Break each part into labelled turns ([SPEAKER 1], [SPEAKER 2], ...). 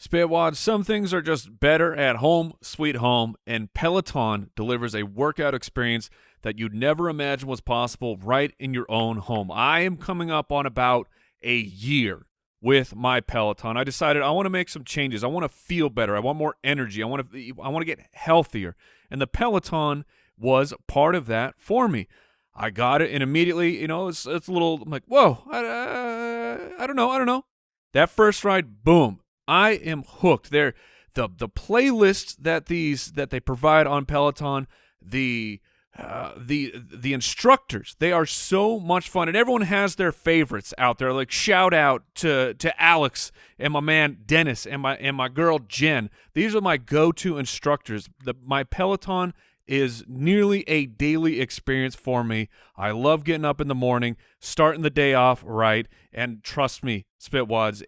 [SPEAKER 1] Spitwad, some things are just better at home, sweet home, and Peloton delivers a workout experience that you'd never imagine was possible right in your own home. I am coming up on about a year with my Peloton. I decided I want to make some changes. I want to feel better. I want more energy. I want to get healthier. And the Peloton was part of that for me. I got it, and immediately, it's a little, I'm like, whoa, I don't know. That first ride, boom. I am hooked. The playlists that they provide on Peloton, the instructors, they are so much fun, and everyone has their favorites out there. Like, shout out to Alex and my man Dennis and my girl Jen. These are my go-to instructors. My Peloton is nearly a daily experience for me. I love getting up in the morning, starting the day off right, and trust me, Spitwads,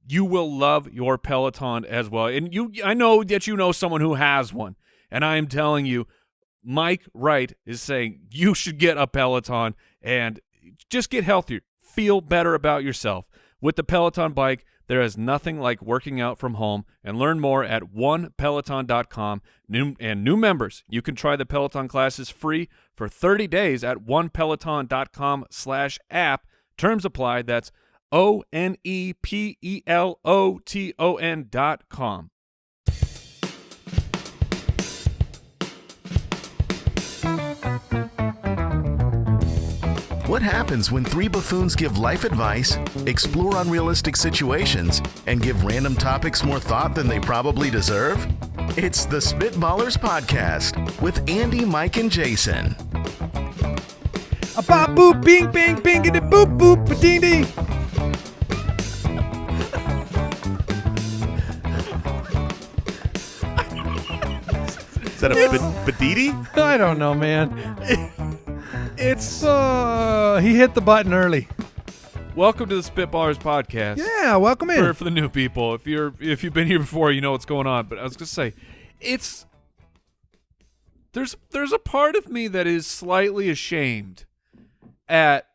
[SPEAKER 1] you will love your Peloton as well. And I know that you know someone who has one, and I am telling you, Mike Wright is saying you should get a Peloton and just get healthier, feel better about yourself. With the Peloton bike, there is nothing like working out from home, and learn more at onepeloton.com. New members, you can try the Peloton classes free for 30 days at onepeloton.com/app. Terms apply. That's ONEPELOTON.com.
[SPEAKER 2] What happens when three buffoons give life advice, explore unrealistic situations, and give random topics more thought than they probably deserve? It's the Spitballers Podcast with Andy, Mike, and Jason.
[SPEAKER 3] A bop boop bing bang bing and a boop boop a ding ding.
[SPEAKER 4] Is that a badidi?
[SPEAKER 3] I don't know, man. It's he hit the button early.
[SPEAKER 1] Welcome to the Spitballers Podcast.
[SPEAKER 3] Yeah, welcome in.
[SPEAKER 1] For the new people, if you've been here before, you know what's going on. But I was gonna say, there's a part of me that is slightly ashamed at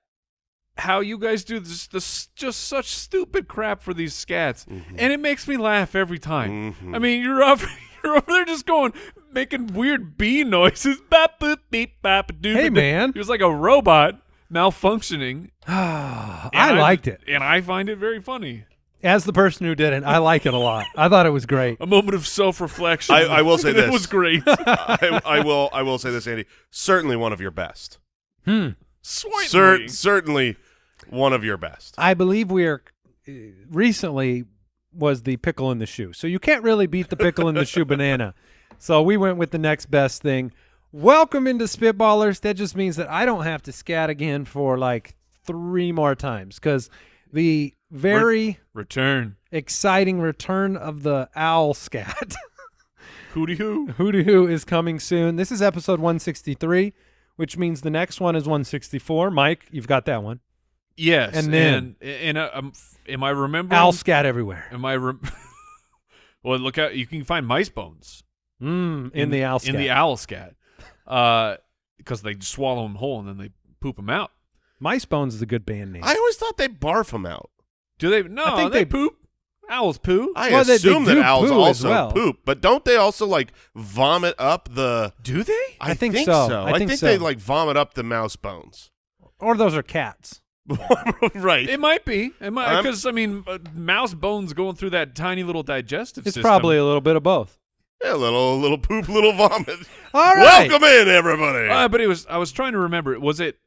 [SPEAKER 1] how you guys do this just such stupid crap for these scats, and it makes me laugh every time. I mean, you're over there just making weird bee noises. Bop, boop, beep, bop, doo.
[SPEAKER 3] Hey, man.
[SPEAKER 1] He was like a robot malfunctioning.
[SPEAKER 3] I liked it.
[SPEAKER 1] And I find it very funny.
[SPEAKER 3] As the person who did it, I like it a lot. I thought it was great.
[SPEAKER 1] A moment of self-reflection.
[SPEAKER 4] I will say this.
[SPEAKER 1] It was great.
[SPEAKER 4] I will say this, Andy. Certainly one of your best. Certainly one of your best.
[SPEAKER 3] I believe we are recently was the pickle in the shoe. So you can't really beat the pickle in the shoe banana. So we went with the next best thing. Welcome into Spitballers. That just means that I don't have to scat again for like 3 more times, because the very exciting return of the owl scat.
[SPEAKER 1] Hooty hoo.
[SPEAKER 3] Hooty hoo is coming soon. This is episode 163, which means the next one is 164. Mike, you've got that one.
[SPEAKER 1] Yes.
[SPEAKER 3] And then
[SPEAKER 1] am I remembering?
[SPEAKER 3] Owl scat everywhere.
[SPEAKER 1] Well, look out. You can find mice bones.
[SPEAKER 3] In the owl scat.
[SPEAKER 1] In the owl scat. Because they swallow them whole and then they poop them out.
[SPEAKER 3] Mice Bones is a good band name.
[SPEAKER 4] I always thought they barf them out.
[SPEAKER 1] Do they? No,
[SPEAKER 3] I think
[SPEAKER 1] they poop. Owls poo.
[SPEAKER 4] I assume
[SPEAKER 3] they
[SPEAKER 4] that
[SPEAKER 3] do
[SPEAKER 4] owls
[SPEAKER 3] poo as
[SPEAKER 4] also
[SPEAKER 3] well.
[SPEAKER 4] poop, but don't they also like vomit up the?
[SPEAKER 1] Do they?
[SPEAKER 3] I think
[SPEAKER 4] so.
[SPEAKER 3] so.
[SPEAKER 4] I think
[SPEAKER 3] so.
[SPEAKER 4] they like vomit up the mouse bones.
[SPEAKER 3] Or those are cats.
[SPEAKER 4] Right.
[SPEAKER 1] It might be. It might, because mouse bones going through that tiny little digestive
[SPEAKER 3] It's
[SPEAKER 1] system.
[SPEAKER 3] probably a little bit of both.
[SPEAKER 4] Yeah, little poop, little vomit.
[SPEAKER 3] All right.
[SPEAKER 4] Welcome in, everybody.
[SPEAKER 1] But I was trying to remember. Was it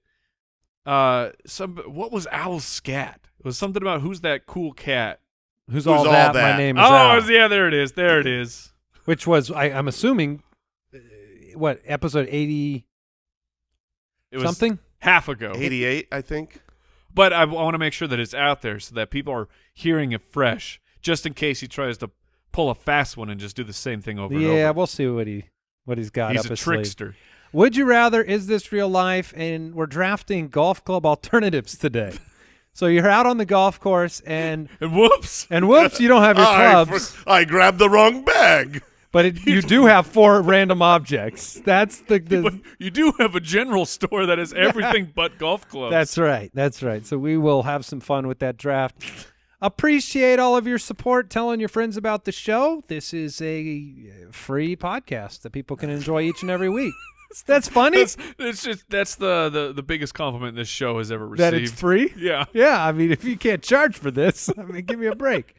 [SPEAKER 1] what was Owl's scat? It was something about who's that cool cat?
[SPEAKER 3] Who's all that? My name is
[SPEAKER 1] Oh,
[SPEAKER 3] Al.
[SPEAKER 1] yeah, there it is. There it is.
[SPEAKER 3] Which was, I'm assuming, what, episode 80
[SPEAKER 1] It was
[SPEAKER 3] something?
[SPEAKER 1] half ago.
[SPEAKER 4] 88, I think.
[SPEAKER 1] But I want to make sure that it's out there so that people are hearing it fresh, just in case he tries to pull a fast one and just do the same thing over and over.
[SPEAKER 3] Yeah, we'll see what he's got
[SPEAKER 1] He's
[SPEAKER 3] up
[SPEAKER 1] a
[SPEAKER 3] his sleeve.
[SPEAKER 1] trickster.
[SPEAKER 3] Would you rather? Is this real life? And we're drafting golf club alternatives today. So you're out on the golf course and
[SPEAKER 1] whoops,
[SPEAKER 3] you don't have your clubs.
[SPEAKER 4] I grabbed the wrong bag.
[SPEAKER 3] But you do have 4 random objects. That's the
[SPEAKER 1] you do have a general store that has everything but golf clubs.
[SPEAKER 3] That's right. So we will have some fun with that draft. Appreciate all of your support, telling your friends about the show. This is a free podcast that people can enjoy each and every week. That's funny.
[SPEAKER 1] That's the biggest compliment this show has ever received.
[SPEAKER 3] That it's free?
[SPEAKER 1] Yeah.
[SPEAKER 3] Yeah, I mean, if you can't charge for this, I mean, give me a break.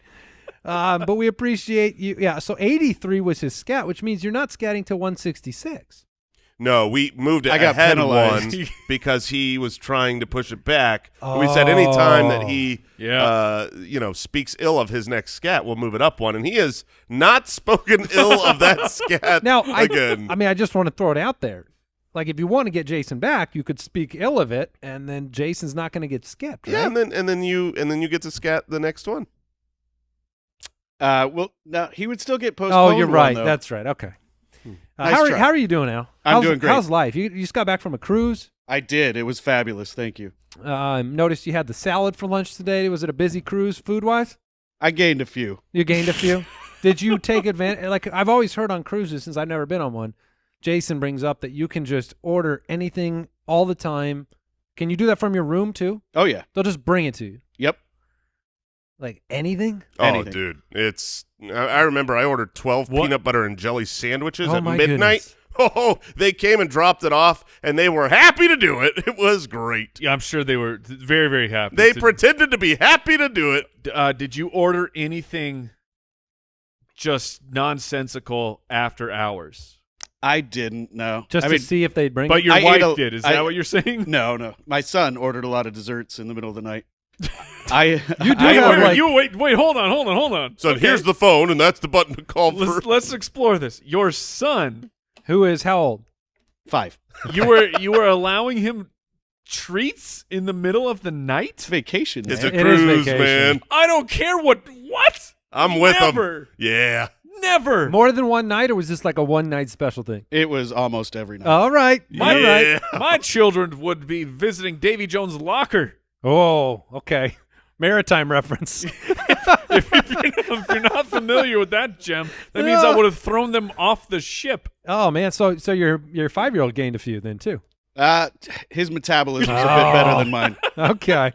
[SPEAKER 3] But we appreciate you. Yeah, so 83 was his scat, which means you're not scatting till 166.
[SPEAKER 4] No, we moved it
[SPEAKER 5] I got
[SPEAKER 4] ahead
[SPEAKER 5] penalized.
[SPEAKER 4] one because he was trying to push it back. We said any time that he, speaks ill of his next scat, we'll move it up one. And he has not spoken ill of that scat
[SPEAKER 3] Now,
[SPEAKER 4] again.
[SPEAKER 3] I just want to throw it out there. Like, if you want to get Jason back, you could speak ill of it, and then Jason's not going to get skipped. Right?
[SPEAKER 4] Yeah, and then you get to scat the next one.
[SPEAKER 5] Well, now he would still get postponed.
[SPEAKER 3] Oh, you're right.
[SPEAKER 5] Though.
[SPEAKER 3] That's right. Okay.
[SPEAKER 5] Nice try.
[SPEAKER 3] How are you doing, Al?
[SPEAKER 5] I'm doing great.
[SPEAKER 3] How's life? You just got back from a cruise?
[SPEAKER 5] I did. It was fabulous. Thank you.
[SPEAKER 3] Noticed you had the salad for lunch today. Was it a busy cruise food-wise?
[SPEAKER 5] I gained a few.
[SPEAKER 3] You gained a few? Did you take advantage? Like, I've always heard on cruises, since I've never been on one, Jason brings up that you can just order anything all the time. Can you do that from your room, too?
[SPEAKER 5] Oh, yeah.
[SPEAKER 3] They'll just bring it to you.
[SPEAKER 5] Yep.
[SPEAKER 3] Like, anything?
[SPEAKER 5] Anything.
[SPEAKER 4] Oh, dude. I remember I ordered 12 peanut butter and jelly sandwiches at
[SPEAKER 3] my
[SPEAKER 4] midnight.
[SPEAKER 3] goodness.
[SPEAKER 4] Oh, they came and dropped it off, and they were happy to do it. It was great.
[SPEAKER 1] Yeah, I'm sure they were very, very happy.
[SPEAKER 4] They pretended to be happy to do it.
[SPEAKER 1] Did you order anything just nonsensical after hours?
[SPEAKER 5] I didn't, no.
[SPEAKER 3] Just to see if they'd bring
[SPEAKER 1] But
[SPEAKER 3] it?
[SPEAKER 1] your
[SPEAKER 5] I ate
[SPEAKER 1] wife did. Is that what you're saying?
[SPEAKER 5] No. My son ordered a lot of desserts in the middle of the night.
[SPEAKER 3] You do have, like,
[SPEAKER 1] Wait, hold on.
[SPEAKER 4] So
[SPEAKER 1] Okay.
[SPEAKER 4] here's the phone, and that's the button to call for.
[SPEAKER 1] Let's explore this. Your son,
[SPEAKER 3] Who is how old?
[SPEAKER 5] 5.
[SPEAKER 1] you were allowing him treats in the middle of the night?
[SPEAKER 5] It's vacation.
[SPEAKER 4] It's
[SPEAKER 5] man.
[SPEAKER 4] a
[SPEAKER 3] It is
[SPEAKER 4] cruise,
[SPEAKER 3] vacation.
[SPEAKER 4] man.
[SPEAKER 1] I don't care what.
[SPEAKER 4] I'm with
[SPEAKER 1] Never.
[SPEAKER 4] them. Yeah.
[SPEAKER 1] Never.
[SPEAKER 3] More than one night, or was this like a one-night special thing?
[SPEAKER 5] It was almost every night.
[SPEAKER 3] All right. All right.
[SPEAKER 1] My children would be visiting Davy Jones' locker.
[SPEAKER 3] Oh, okay. Maritime reference.
[SPEAKER 1] If you're not familiar with that, Jim, that means I would have thrown them off the ship.
[SPEAKER 3] Oh, man. So your 5-year-old gained a few then, too.
[SPEAKER 5] His metabolism's a bit better than mine.
[SPEAKER 3] Okay.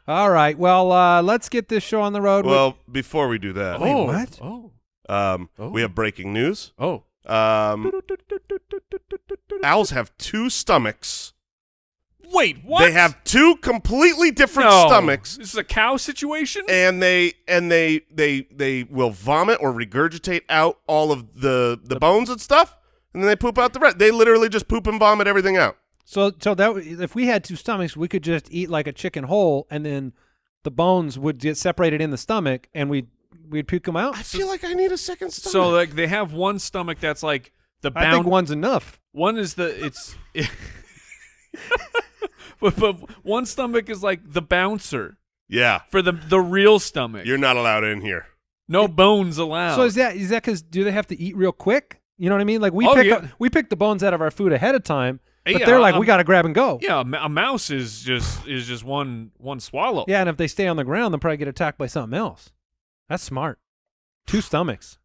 [SPEAKER 3] All right. Well, let's get this show on the road.
[SPEAKER 4] Well, before we do that,
[SPEAKER 3] Wait, what?
[SPEAKER 4] we have breaking news.
[SPEAKER 1] Oh.
[SPEAKER 4] Owls have 2 stomachs.
[SPEAKER 1] Wait, what?
[SPEAKER 4] They have 2 completely different
[SPEAKER 1] No.
[SPEAKER 4] stomachs,
[SPEAKER 1] This is a cow situation?
[SPEAKER 4] and they will vomit or regurgitate out all of the bones and stuff, and then they poop out the rest. They literally just poop and vomit everything out.
[SPEAKER 3] So that if we had 2 stomachs, we could just eat like a chicken whole, and then the bones would get separated in the stomach, and we'd puke them out.
[SPEAKER 4] I feel like I need a second stomach.
[SPEAKER 1] So like they have one stomach that's like the
[SPEAKER 3] I think
[SPEAKER 1] bound.
[SPEAKER 3] one's enough.
[SPEAKER 1] One is but one stomach is like the bouncer
[SPEAKER 4] yeah,
[SPEAKER 1] for the real stomach.
[SPEAKER 4] you're not allowed in here.
[SPEAKER 1] No bones allowed.
[SPEAKER 3] So is that because do they have to eat real quick? You know what I mean? Like we pick the bones out of our food ahead of time, but
[SPEAKER 1] Yeah,
[SPEAKER 3] they're like we got to grab and go.
[SPEAKER 1] Yeah, a mouse is just one swallow.
[SPEAKER 3] Yeah, and if they stay on the ground, they'll probably get attacked by something else. That's smart. 2 stomachs.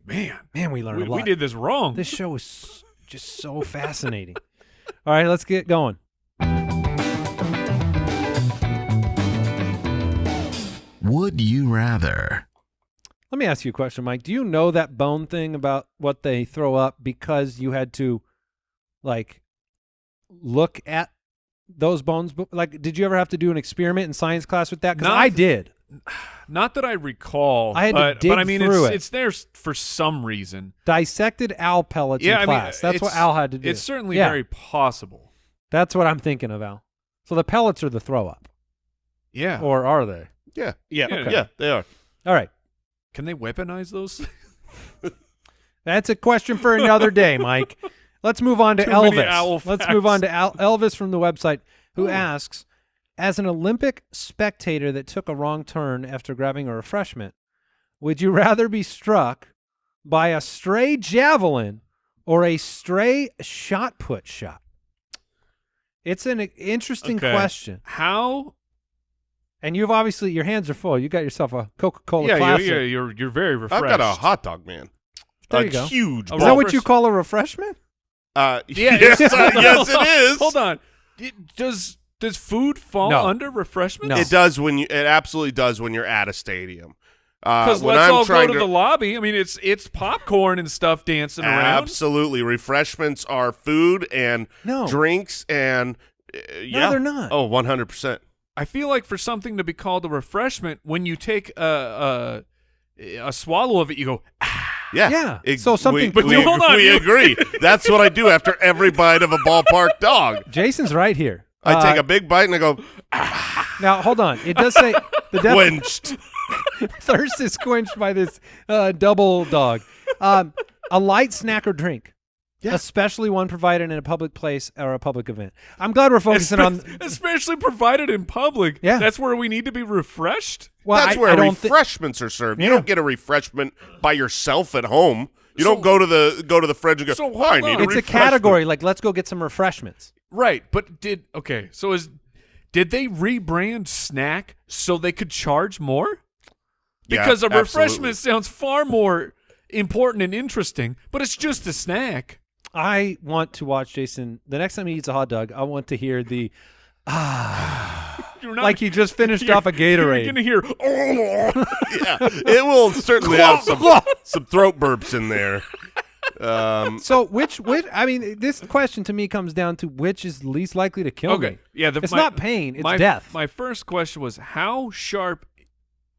[SPEAKER 1] Man,
[SPEAKER 3] We learned a lot.
[SPEAKER 1] we did this wrong.
[SPEAKER 3] This show is just so fascinating. All right, let's get going.
[SPEAKER 2] Would you rather?
[SPEAKER 3] Let me ask you a question, Mike. Do you know that bone thing about what they throw up because you had to, like, look at those bones? Like, did you ever have to do an experiment in science class with that? Because I did.
[SPEAKER 1] Not that I recall.
[SPEAKER 3] I had to dig
[SPEAKER 1] but I mean,
[SPEAKER 3] through it.
[SPEAKER 1] it's there for some reason.
[SPEAKER 3] Dissected owl pellets in class. That's what Al had to do.
[SPEAKER 1] It's certainly
[SPEAKER 3] Yeah.
[SPEAKER 1] very possible.
[SPEAKER 3] That's what I'm thinking of, Al. So the pellets are the throw up,
[SPEAKER 1] Yeah.
[SPEAKER 3] or are they?
[SPEAKER 4] Yeah,
[SPEAKER 5] Yeah.
[SPEAKER 1] Yeah.
[SPEAKER 4] yeah, they are.
[SPEAKER 3] All right.
[SPEAKER 1] Can they weaponize those?
[SPEAKER 3] That's a question for another day, Mike. Let's move on to
[SPEAKER 1] Too many
[SPEAKER 3] Elvis.
[SPEAKER 1] owl
[SPEAKER 3] Let's move on
[SPEAKER 1] facts.
[SPEAKER 3] to Elvis from the website, who asks, as an Olympic spectator that took a wrong turn after grabbing a refreshment, would you rather be struck by a stray javelin or a stray shot put shot? It's an interesting
[SPEAKER 1] Okay.
[SPEAKER 3] question.
[SPEAKER 1] How?
[SPEAKER 3] And you've obviously, your hands are full. You got yourself a Coca-Cola
[SPEAKER 1] Yeah,
[SPEAKER 3] Classic.
[SPEAKER 1] you're very refreshed.
[SPEAKER 4] I've got a hot dog, man.
[SPEAKER 3] There
[SPEAKER 4] a
[SPEAKER 3] you go.
[SPEAKER 4] huge.
[SPEAKER 1] A
[SPEAKER 3] Is
[SPEAKER 4] bowl.
[SPEAKER 3] that what you call a refreshment?
[SPEAKER 1] Yeah,
[SPEAKER 4] yes, yes, it is.
[SPEAKER 1] Hold on. Does food fall
[SPEAKER 3] No.
[SPEAKER 1] under refreshments?
[SPEAKER 3] No.
[SPEAKER 4] It does it absolutely does when you're at a stadium.
[SPEAKER 1] Because
[SPEAKER 4] when
[SPEAKER 1] let's
[SPEAKER 4] I'm
[SPEAKER 1] all go
[SPEAKER 4] trying
[SPEAKER 1] to the lobby. I mean, it's popcorn and stuff dancing around.
[SPEAKER 4] Absolutely. Refreshments are food and
[SPEAKER 3] No.
[SPEAKER 4] drinks and yeah.
[SPEAKER 3] they're not.
[SPEAKER 4] Oh, 100%.
[SPEAKER 1] I feel like for something to be called a refreshment, when you take a swallow of it, you go,
[SPEAKER 4] Yeah.
[SPEAKER 3] Yeah. So something-
[SPEAKER 1] But hold on,
[SPEAKER 4] we
[SPEAKER 1] you-
[SPEAKER 4] agree. That's what I do after every bite of a ballpark dog.
[SPEAKER 3] Jason's right here.
[SPEAKER 4] I take a big bite and I go,
[SPEAKER 3] Now, hold on. It does say the
[SPEAKER 4] quenched.
[SPEAKER 3] thirst is quenched by this double dog. A light snack or drink, especially one provided in a public place or a public event. I'm glad we're focusing on.
[SPEAKER 1] especially provided in public.
[SPEAKER 3] Yeah.
[SPEAKER 1] That's where we need to be refreshed.
[SPEAKER 3] Well,
[SPEAKER 4] That's
[SPEAKER 3] I
[SPEAKER 4] where
[SPEAKER 3] don't thi-
[SPEAKER 4] refreshments are served. You
[SPEAKER 3] Yeah.
[SPEAKER 4] don't get a refreshment by yourself at home. You
[SPEAKER 1] So-
[SPEAKER 4] don't go to the fridge and go,
[SPEAKER 1] So
[SPEAKER 4] oh, I
[SPEAKER 1] hold
[SPEAKER 4] need
[SPEAKER 1] on.
[SPEAKER 4] a
[SPEAKER 3] It's a
[SPEAKER 4] refreshment."
[SPEAKER 3] category. Like, let's go get some refreshments.
[SPEAKER 1] Right, but did they rebrand snack so they could charge more?
[SPEAKER 4] Yeah,
[SPEAKER 1] Because a
[SPEAKER 4] absolutely.
[SPEAKER 1] refreshment sounds far more important and interesting, but it's just a snack.
[SPEAKER 3] I want to watch Jason the next time he eats a hot dog. I want to hear the
[SPEAKER 1] You're not,
[SPEAKER 3] like he just finished off a
[SPEAKER 1] You're
[SPEAKER 3] Gatorade.
[SPEAKER 1] gonna hear. Oh.
[SPEAKER 4] Yeah, it will certainly have some throat burps in there.
[SPEAKER 3] So which I mean, this question to me comes down to which is least likely to kill me.
[SPEAKER 1] Okay, yeah.
[SPEAKER 3] It's not pain, it's
[SPEAKER 1] my,
[SPEAKER 3] death.
[SPEAKER 1] My first question was how sharp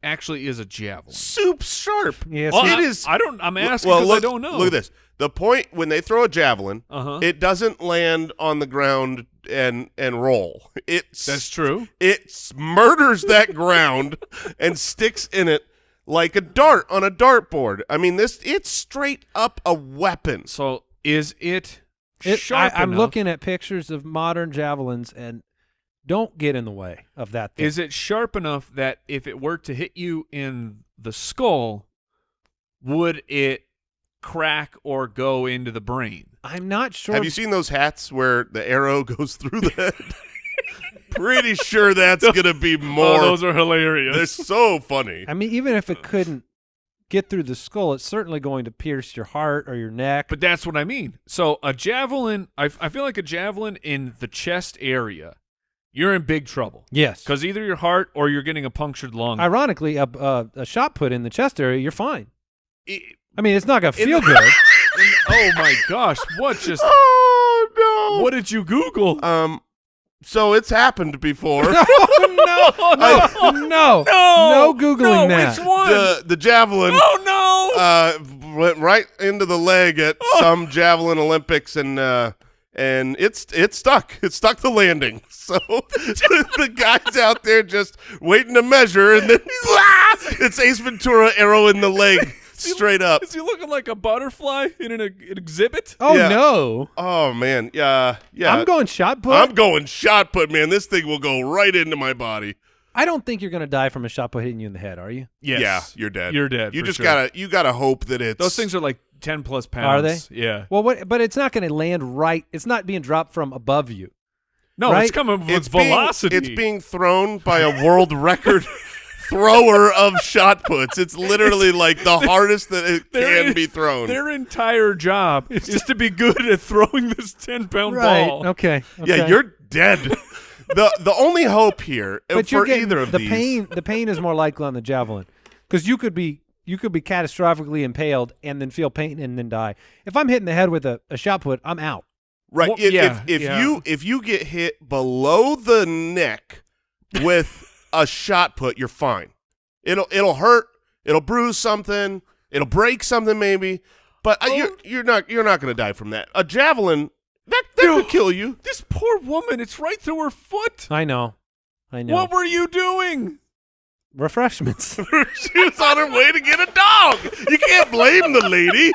[SPEAKER 1] actually is a javelin?
[SPEAKER 4] Soup sharp.
[SPEAKER 3] Yes,
[SPEAKER 1] Well,
[SPEAKER 4] it
[SPEAKER 1] I-
[SPEAKER 4] is.
[SPEAKER 1] I'm asking
[SPEAKER 4] well,
[SPEAKER 1] because
[SPEAKER 4] look,
[SPEAKER 1] I don't know.
[SPEAKER 4] Look at this. The point when they throw a javelin,
[SPEAKER 1] Uh-huh.
[SPEAKER 4] it doesn't land on the ground and roll.
[SPEAKER 1] That's true.
[SPEAKER 4] It murders that ground and sticks in it like a dart on a dartboard. I mean, it's straight up a weapon.
[SPEAKER 1] So is it
[SPEAKER 3] I'm
[SPEAKER 1] sharp enough?
[SPEAKER 3] looking at pictures of modern javelins and don't get in the way of that thing.
[SPEAKER 1] Is it sharp enough that if it were to hit you in the skull, would it crack or go into the brain?
[SPEAKER 3] I'm not sure.
[SPEAKER 4] Have you seen those hats where the arrow goes through the head? Pretty sure that's going to be more.
[SPEAKER 1] Oh, those are hilarious.
[SPEAKER 4] They're so funny.
[SPEAKER 3] I mean, even if it couldn't get through the skull, it's certainly going to pierce your heart or your neck.
[SPEAKER 1] But that's what I mean. So a javelin, I feel like a javelin in the chest area, you're in big trouble.
[SPEAKER 3] Yes.
[SPEAKER 1] Because either your heart or you're getting a punctured lung.
[SPEAKER 3] Ironically, a shot put in the chest area, you're fine.
[SPEAKER 1] It-
[SPEAKER 3] I mean, it's not going to feel
[SPEAKER 1] in-
[SPEAKER 3] good.
[SPEAKER 1] oh my gosh! What just?
[SPEAKER 4] Oh, no.
[SPEAKER 1] What did you Google?
[SPEAKER 4] So it's happened before.
[SPEAKER 3] no, no Googling
[SPEAKER 1] no,
[SPEAKER 3] that.
[SPEAKER 1] Which one?
[SPEAKER 4] The javelin
[SPEAKER 1] Oh no!
[SPEAKER 4] went right into the leg at some javelin Olympics, and it stuck. It stuck the landing. So the guy's out there just waiting to measure, and then it's Ace Ventura, arrow in the leg, straight up.
[SPEAKER 1] Is he looking like a butterfly in an exhibit?
[SPEAKER 3] Oh,
[SPEAKER 4] Yeah.
[SPEAKER 3] no.
[SPEAKER 4] Oh man, yeah.
[SPEAKER 3] I'm going shot put.
[SPEAKER 4] I'm going shot put, man. This thing will go right into my body.
[SPEAKER 3] I don't think you're going to die from a shot put hitting you in the head, are you?
[SPEAKER 1] Yes.
[SPEAKER 4] Yeah, you're dead.
[SPEAKER 1] You're dead.
[SPEAKER 4] You
[SPEAKER 1] for
[SPEAKER 4] just
[SPEAKER 1] sure.
[SPEAKER 4] gotta hope that it's
[SPEAKER 1] Those things are like 10 plus pounds.
[SPEAKER 3] Are they?
[SPEAKER 1] Yeah.
[SPEAKER 3] Well, but it's not going to land right. It's not being dropped from above you.
[SPEAKER 1] No,
[SPEAKER 3] Right?
[SPEAKER 1] it's coming with
[SPEAKER 4] it's
[SPEAKER 1] velocity.
[SPEAKER 4] It's being thrown by a world record thrower of shot puts. It's literally like the hardest that it can be thrown.
[SPEAKER 1] Their entire job is to be good at throwing this 10-pound
[SPEAKER 3] Right.
[SPEAKER 1] ball.
[SPEAKER 3] Okay.
[SPEAKER 4] Yeah, you're dead. The only hope here
[SPEAKER 3] But you're
[SPEAKER 4] for
[SPEAKER 3] getting
[SPEAKER 4] either of
[SPEAKER 3] the
[SPEAKER 4] these.
[SPEAKER 3] pain. The pain is more likely on the javelin because you could be catastrophically impaled and then feel pain and then die. If I'm hitting the head with a shot put, I'm out.
[SPEAKER 4] Right.
[SPEAKER 1] Well,
[SPEAKER 4] If-
[SPEAKER 1] yeah,
[SPEAKER 4] if
[SPEAKER 1] yeah.
[SPEAKER 4] if you get hit below the neck with a shot put, you're fine. It'll hurt. It'll bruise something. It'll break something maybe. But you're not going to die from that. A javelin that could kill you.
[SPEAKER 1] This poor woman, it's right through her foot.
[SPEAKER 3] I know.
[SPEAKER 1] What were you doing?
[SPEAKER 3] Refreshments.
[SPEAKER 4] She was on her way to get a dog. You can't blame the lady.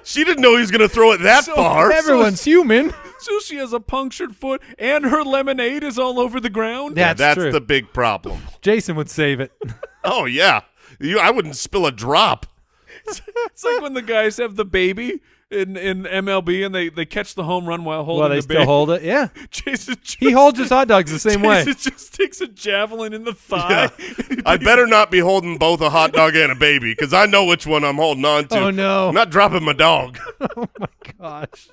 [SPEAKER 4] She didn't know he was going to throw it that
[SPEAKER 1] So
[SPEAKER 4] far.
[SPEAKER 3] Everyone's human.
[SPEAKER 1] So she has a punctured foot and her lemonade is all over the ground?
[SPEAKER 3] Yeah.
[SPEAKER 4] Yeah,
[SPEAKER 3] That's
[SPEAKER 4] that's
[SPEAKER 3] true.
[SPEAKER 4] the big problem.
[SPEAKER 3] Jason would save it.
[SPEAKER 4] Oh yeah, I wouldn't spill a drop.
[SPEAKER 1] It's like when the guys have the baby in MLB and they catch the home run while holding
[SPEAKER 3] Well, they
[SPEAKER 1] the
[SPEAKER 3] still
[SPEAKER 1] baby.
[SPEAKER 3] hold it. Yeah.
[SPEAKER 1] Jason just,
[SPEAKER 3] He holds his hot dogs the same way.
[SPEAKER 1] Jason just takes a javelin in the thigh.
[SPEAKER 4] I better not be holding both a hot dog and a baby because I know which one I'm holding on to.
[SPEAKER 3] Oh, no.
[SPEAKER 4] I'm not dropping my dog.
[SPEAKER 3] Gosh.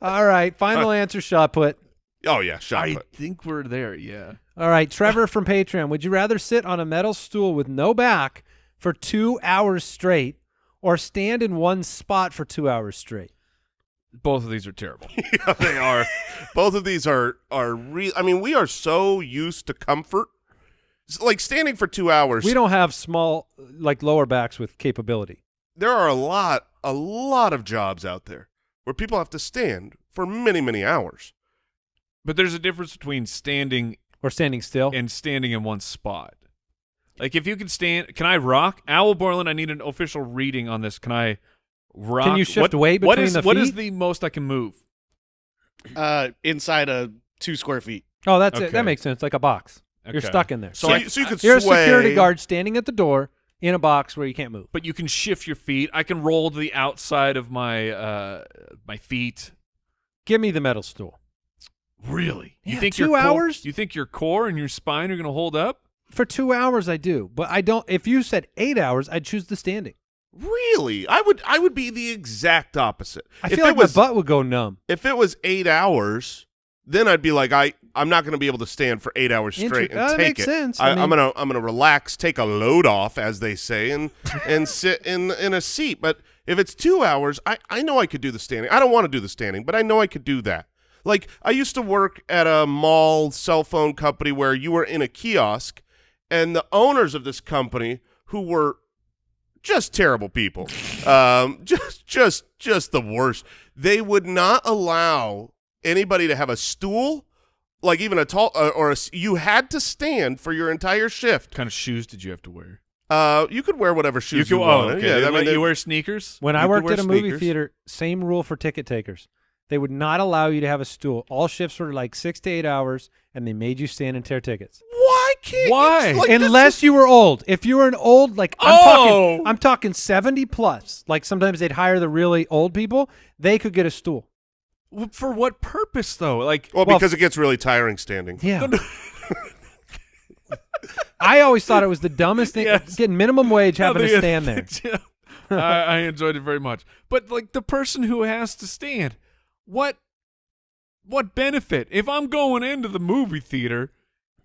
[SPEAKER 3] All right. Final answer, shot put.
[SPEAKER 4] Oh yeah, shot
[SPEAKER 1] I
[SPEAKER 4] put.
[SPEAKER 1] think we're there. Yeah.
[SPEAKER 3] All right, Trevor from Patreon. Would you rather sit on a metal stool with no back for 2 hours straight or stand in one spot for 2 hours straight?
[SPEAKER 1] Both of these are terrible.
[SPEAKER 4] Yeah, they are. Both of these are real. I mean, we are so used to comfort. It's like standing for 2 hours.
[SPEAKER 3] We don't have small, like lower backs with capability.
[SPEAKER 4] There are a lot of jobs out there where people have to stand for many, many hours.
[SPEAKER 1] But there's a difference between standing
[SPEAKER 3] Or standing still.
[SPEAKER 1] and standing in one spot. Like if you can stand, can I rock? Owl Borland, I need an official reading on this. Can I rock?
[SPEAKER 3] Can you shift weight
[SPEAKER 1] what
[SPEAKER 3] between
[SPEAKER 1] is,
[SPEAKER 3] the
[SPEAKER 1] What is
[SPEAKER 3] feet?
[SPEAKER 1] the most I can move?
[SPEAKER 5] Inside a 2 square feet.
[SPEAKER 3] Oh, that's
[SPEAKER 1] Okay.
[SPEAKER 3] it. That makes sense. Like a box. You're
[SPEAKER 1] Okay.
[SPEAKER 3] stuck in there.
[SPEAKER 4] So you could
[SPEAKER 3] You're
[SPEAKER 4] sway.
[SPEAKER 3] a security guard standing at the door in a box where you can't move.
[SPEAKER 1] But you can shift your feet. I can roll to the outside of my my feet.
[SPEAKER 3] Give me the metal stool.
[SPEAKER 1] Really? You
[SPEAKER 3] Yeah,
[SPEAKER 1] think
[SPEAKER 3] 2
[SPEAKER 1] your core,
[SPEAKER 3] hours?
[SPEAKER 1] You think your core and your spine are going to hold up?
[SPEAKER 3] For 2 hours, I do. But I don't. If you said 8 hours, I'd choose the standing.
[SPEAKER 4] Really? I would be the exact opposite.
[SPEAKER 3] I
[SPEAKER 4] If
[SPEAKER 3] feel
[SPEAKER 4] it
[SPEAKER 3] like
[SPEAKER 4] was,
[SPEAKER 3] my butt would go numb.
[SPEAKER 4] If it was 8 hours, then I'd be like, I'm not going to be able to stand for 8 hours straight and
[SPEAKER 3] That
[SPEAKER 4] take
[SPEAKER 3] makes
[SPEAKER 4] it.
[SPEAKER 3] sense.
[SPEAKER 4] I'm gonna relax, take a load off, as they say, and sit in a seat. But if it's 2 hours, I know I could do the standing. I don't want to do the standing, but I know I could do that. Like I used to work at a mall cell phone company where you were in a kiosk, and the owners of this company, who were just terrible people, just the worst. They would not allow anybody to have a stool, like even a tall you had to stand for your entire shift.
[SPEAKER 1] What kind of shoes did you have to wear?
[SPEAKER 4] You could wear whatever shoes you
[SPEAKER 1] Oh,
[SPEAKER 4] wanted.
[SPEAKER 1] okay.
[SPEAKER 4] Yeah,
[SPEAKER 1] They
[SPEAKER 4] I
[SPEAKER 1] let
[SPEAKER 4] mean,
[SPEAKER 1] you wear sneakers?
[SPEAKER 3] When I
[SPEAKER 4] You could
[SPEAKER 3] worked
[SPEAKER 4] wear
[SPEAKER 3] at a movie
[SPEAKER 4] sneakers.
[SPEAKER 3] theater, same rule for ticket takers. They would not allow you to have a stool. All shifts were like 6 to 8 hours, and they made you stand and tear tickets.
[SPEAKER 4] why can't
[SPEAKER 1] Why?
[SPEAKER 4] you, like,
[SPEAKER 3] Unless you were old. If you were an old, like I'm talking 70 plus. Like sometimes they'd hire the really old people. They could get a stool.
[SPEAKER 1] For what purpose, though? Like,
[SPEAKER 4] well, because it gets really tiring standing.
[SPEAKER 3] Yeah. I always thought it was the dumbest thing.
[SPEAKER 1] Yes.
[SPEAKER 3] Getting minimum wage, having to stand there.
[SPEAKER 1] I enjoyed it very much. But like the person who has to stand, what benefit? If I'm going into the movie theater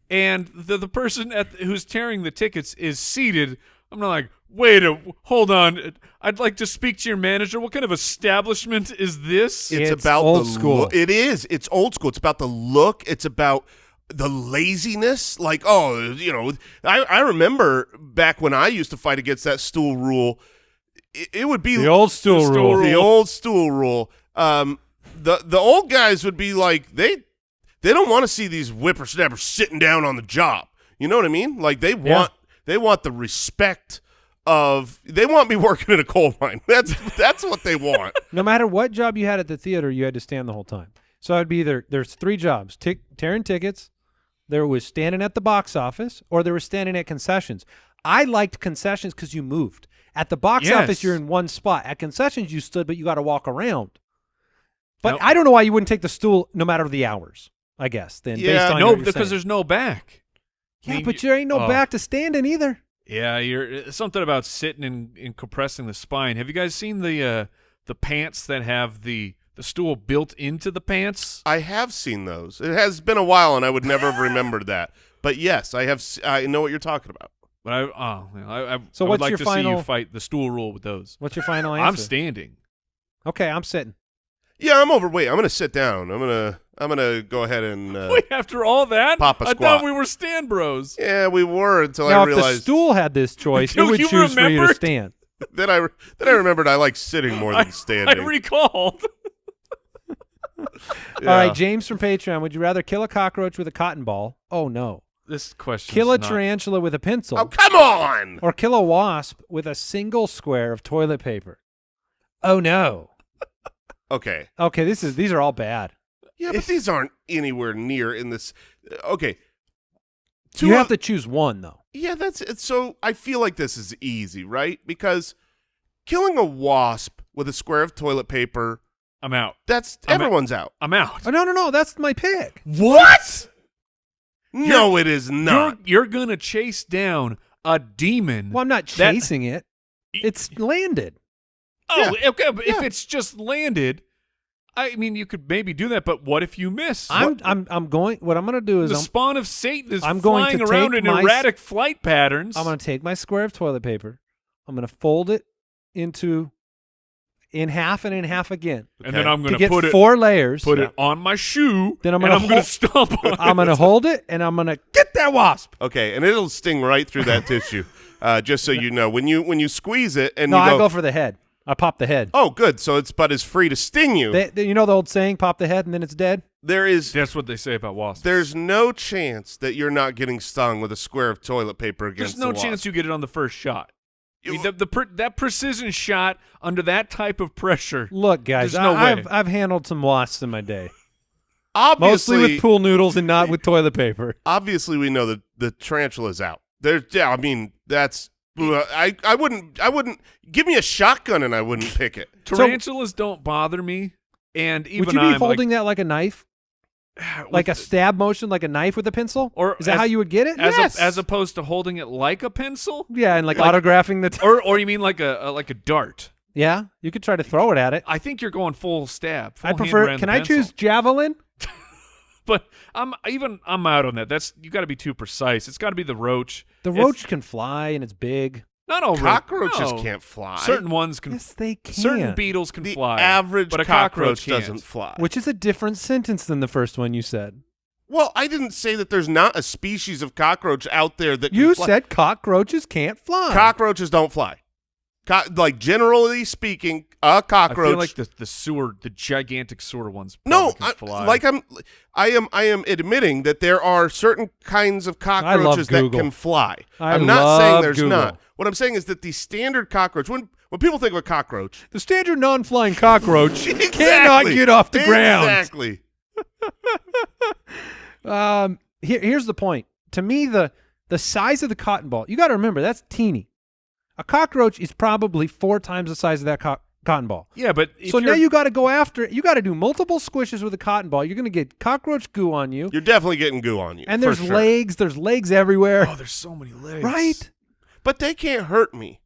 [SPEAKER 1] and the person who's tearing the tickets is seated, I'm not like, hold on. I'd like to speak to your manager. What kind of establishment is this?
[SPEAKER 3] It's
[SPEAKER 4] about
[SPEAKER 3] old
[SPEAKER 4] the
[SPEAKER 3] school.
[SPEAKER 4] It is. It's old school. It's about the look. It's about the laziness. Like, I remember back when I used to fight against that stool rule. It would be
[SPEAKER 3] The old stool rule.
[SPEAKER 4] The old stool rule. The old guys would be like, they don't want to see these whippersnappers sitting down on the job. You know what I mean? Like they want the respect of. They want me working in a coal mine. That's what they want.
[SPEAKER 3] No matter what job you had at the theater, you had to stand the whole time. So it'd be either there's 3 jobs: tearing tickets, there was standing at the box office, or there was standing at concessions. I liked concessions because you moved. At the box
[SPEAKER 1] Yes.
[SPEAKER 3] office, you're in one spot. At concessions, you stood, but you got to walk around. But
[SPEAKER 1] Nope.
[SPEAKER 3] I don't know why you wouldn't take the stool no matter the hours, I guess, then
[SPEAKER 4] Yeah,
[SPEAKER 3] based on
[SPEAKER 1] No,
[SPEAKER 3] what you're
[SPEAKER 1] because
[SPEAKER 3] saying.
[SPEAKER 1] there's no back.
[SPEAKER 3] Yeah,
[SPEAKER 1] I mean,
[SPEAKER 3] but there ain't no
[SPEAKER 1] oh.
[SPEAKER 3] back to stand in either.
[SPEAKER 1] Yeah, you're something about sitting and compressing the spine. Have you guys seen the pants that have the stool built into the pants?
[SPEAKER 4] I have seen those. It has been a while, and I would never have remembered that. But yes, I have. I know what you're talking about.
[SPEAKER 1] But I
[SPEAKER 3] So
[SPEAKER 1] would
[SPEAKER 3] what's
[SPEAKER 1] like
[SPEAKER 3] your
[SPEAKER 1] to see
[SPEAKER 3] final-
[SPEAKER 1] you fight the stool rule with those.
[SPEAKER 3] What's your final answer?
[SPEAKER 1] I'm standing.
[SPEAKER 3] Okay, I'm sitting.
[SPEAKER 4] Yeah, I'm overweight. I'm gonna sit down. I'm gonna go ahead and.
[SPEAKER 1] Wait, after all that,
[SPEAKER 4] Pop a
[SPEAKER 1] I
[SPEAKER 4] squat.
[SPEAKER 1] thought we were stand bros.
[SPEAKER 4] Yeah, we were until
[SPEAKER 3] Now,
[SPEAKER 4] I
[SPEAKER 3] if the
[SPEAKER 4] realized.
[SPEAKER 3] stool had this choice, it
[SPEAKER 1] Do
[SPEAKER 3] would
[SPEAKER 1] you
[SPEAKER 3] choose for you to
[SPEAKER 1] remember?
[SPEAKER 3] stand.
[SPEAKER 4] Then I remembered I like sitting more than
[SPEAKER 1] I
[SPEAKER 4] standing.
[SPEAKER 1] recalled.
[SPEAKER 3] All right, James from Patreon. Would you rather kill a cockroach with a cotton ball? Oh, no.
[SPEAKER 1] This question.
[SPEAKER 3] Kill a tarantula with a pencil?
[SPEAKER 4] Oh, come on!
[SPEAKER 3] Or kill a wasp with a single square of toilet paper? Oh, no.
[SPEAKER 4] Okay.
[SPEAKER 3] Okay, these are all bad.
[SPEAKER 4] Yeah, but these aren't anywhere near in this. Okay.
[SPEAKER 3] You have to choose one, though.
[SPEAKER 4] Yeah, that's it. So I feel like this is easy, right? Because killing a wasp with a square of toilet paper,
[SPEAKER 1] I'm out.
[SPEAKER 4] everyone's out.
[SPEAKER 1] I'm out.
[SPEAKER 3] Oh, no. That's my pick.
[SPEAKER 4] What? No, it is not.
[SPEAKER 1] You're gonna chase down a demon.
[SPEAKER 3] Well, I'm not
[SPEAKER 1] that-
[SPEAKER 3] chasing it. It's landed.
[SPEAKER 1] Oh, okay. But if it's just landed, I mean, you could maybe do that, but what if you miss?
[SPEAKER 3] I'm going. What I'm going to do is
[SPEAKER 1] the spawn of Satan is
[SPEAKER 3] I'm going
[SPEAKER 1] flying
[SPEAKER 3] to
[SPEAKER 1] around
[SPEAKER 3] take
[SPEAKER 1] in
[SPEAKER 3] my
[SPEAKER 1] erratic flight patterns.
[SPEAKER 3] I'm going to take my square of toilet paper. I'm going to fold it in half and in half again.
[SPEAKER 1] And then I'm going
[SPEAKER 3] to get
[SPEAKER 1] put it
[SPEAKER 3] 4 layers.
[SPEAKER 1] Put it on my shoe.
[SPEAKER 3] Then I'm
[SPEAKER 1] going
[SPEAKER 3] gonna
[SPEAKER 1] to stomp on
[SPEAKER 3] I'm going to hold it, and I'm going to get that wasp.
[SPEAKER 4] Okay, and it'll sting right through that tissue. Just so you know, when you squeeze it and
[SPEAKER 3] No,
[SPEAKER 4] you
[SPEAKER 3] I go for the head. I pop the head.
[SPEAKER 4] oh, good. So it's free to sting you.
[SPEAKER 3] You know the old saying, pop the head and then it's dead?
[SPEAKER 1] That's what they say about wasps.
[SPEAKER 4] There's no chance that you're not getting stung with a square of toilet paper against
[SPEAKER 1] There's no
[SPEAKER 4] the wasp.
[SPEAKER 1] chance you get it on the first shot. I mean, that precision shot under that type of pressure.
[SPEAKER 3] Look, guys,
[SPEAKER 1] There's no way.
[SPEAKER 3] I've handled some wasps in my day.
[SPEAKER 4] Obviously,
[SPEAKER 3] Mostly with pool noodles and not with toilet paper.
[SPEAKER 4] obviously we know that the tarantula's out. I mean, that's I wouldn't give me a shotgun and I wouldn't pick it.
[SPEAKER 1] Tarantulas don't bother me, and even
[SPEAKER 3] Would you be
[SPEAKER 1] I'm
[SPEAKER 3] holding that like a knife? Like a
[SPEAKER 1] with-
[SPEAKER 3] stab motion, like a knife with a pencil?
[SPEAKER 1] Or
[SPEAKER 3] is that how you would get it?
[SPEAKER 1] as opposed to holding it like a pencil,
[SPEAKER 3] Yeah, and like autographing the
[SPEAKER 1] or you mean like a dart?
[SPEAKER 3] Yeah, you could try to throw it at it.
[SPEAKER 1] I think you're going full stab. Full
[SPEAKER 3] I
[SPEAKER 1] hand
[SPEAKER 3] prefer.
[SPEAKER 1] around
[SPEAKER 3] Can
[SPEAKER 1] the
[SPEAKER 3] I
[SPEAKER 1] pencil.
[SPEAKER 3] choose javelin?
[SPEAKER 1] But I'm out on that. That's you got to be too precise. It's got to be the roach.
[SPEAKER 3] The
[SPEAKER 1] It's-
[SPEAKER 3] roach can fly and it's big.
[SPEAKER 1] Not all
[SPEAKER 4] Cockroaches
[SPEAKER 1] no.
[SPEAKER 4] can't fly.
[SPEAKER 1] Certain ones can.
[SPEAKER 3] Yes, they can.
[SPEAKER 1] Certain beetles can
[SPEAKER 4] the
[SPEAKER 1] fly.
[SPEAKER 4] average
[SPEAKER 1] but a
[SPEAKER 4] cockroach
[SPEAKER 1] can't.
[SPEAKER 4] doesn't fly.
[SPEAKER 3] Which is a different sentence than the first one you said.
[SPEAKER 4] Well, I didn't say that there's not a species of cockroach out there that
[SPEAKER 3] You
[SPEAKER 4] can fly.
[SPEAKER 3] said cockroaches can't fly.
[SPEAKER 4] Cockroaches don't fly. Like generally speaking, a cockroach.
[SPEAKER 1] I feel like the gigantic sewer ones.
[SPEAKER 4] no,
[SPEAKER 1] Can fly.
[SPEAKER 4] I am admitting that there are certain kinds of cockroaches that
[SPEAKER 3] Google.
[SPEAKER 4] can fly.
[SPEAKER 3] I
[SPEAKER 4] I'm not saying
[SPEAKER 3] love
[SPEAKER 4] there's
[SPEAKER 3] Google.
[SPEAKER 4] not. What I'm saying is that the standard cockroach, when people think of a cockroach,
[SPEAKER 3] The standard non-flying cockroach cannot
[SPEAKER 4] Exactly.
[SPEAKER 3] get off the ground.
[SPEAKER 4] Exactly.
[SPEAKER 3] Here's the point. To me, the size of the cotton ball, you got to remember, that's teeny. A cockroach is probably 4 times the size of that cotton ball.
[SPEAKER 1] yeah, but if
[SPEAKER 3] So now
[SPEAKER 1] you're-
[SPEAKER 3] you got to go after it. You got to do multiple squishes with a cotton ball. You're going to get cockroach goo on you.
[SPEAKER 4] You're definitely getting goo on you.
[SPEAKER 3] And
[SPEAKER 4] for
[SPEAKER 3] there's
[SPEAKER 4] sure.
[SPEAKER 3] legs. There's legs everywhere.
[SPEAKER 1] oh, there's so many legs.
[SPEAKER 3] Right?
[SPEAKER 4] But they can't hurt me.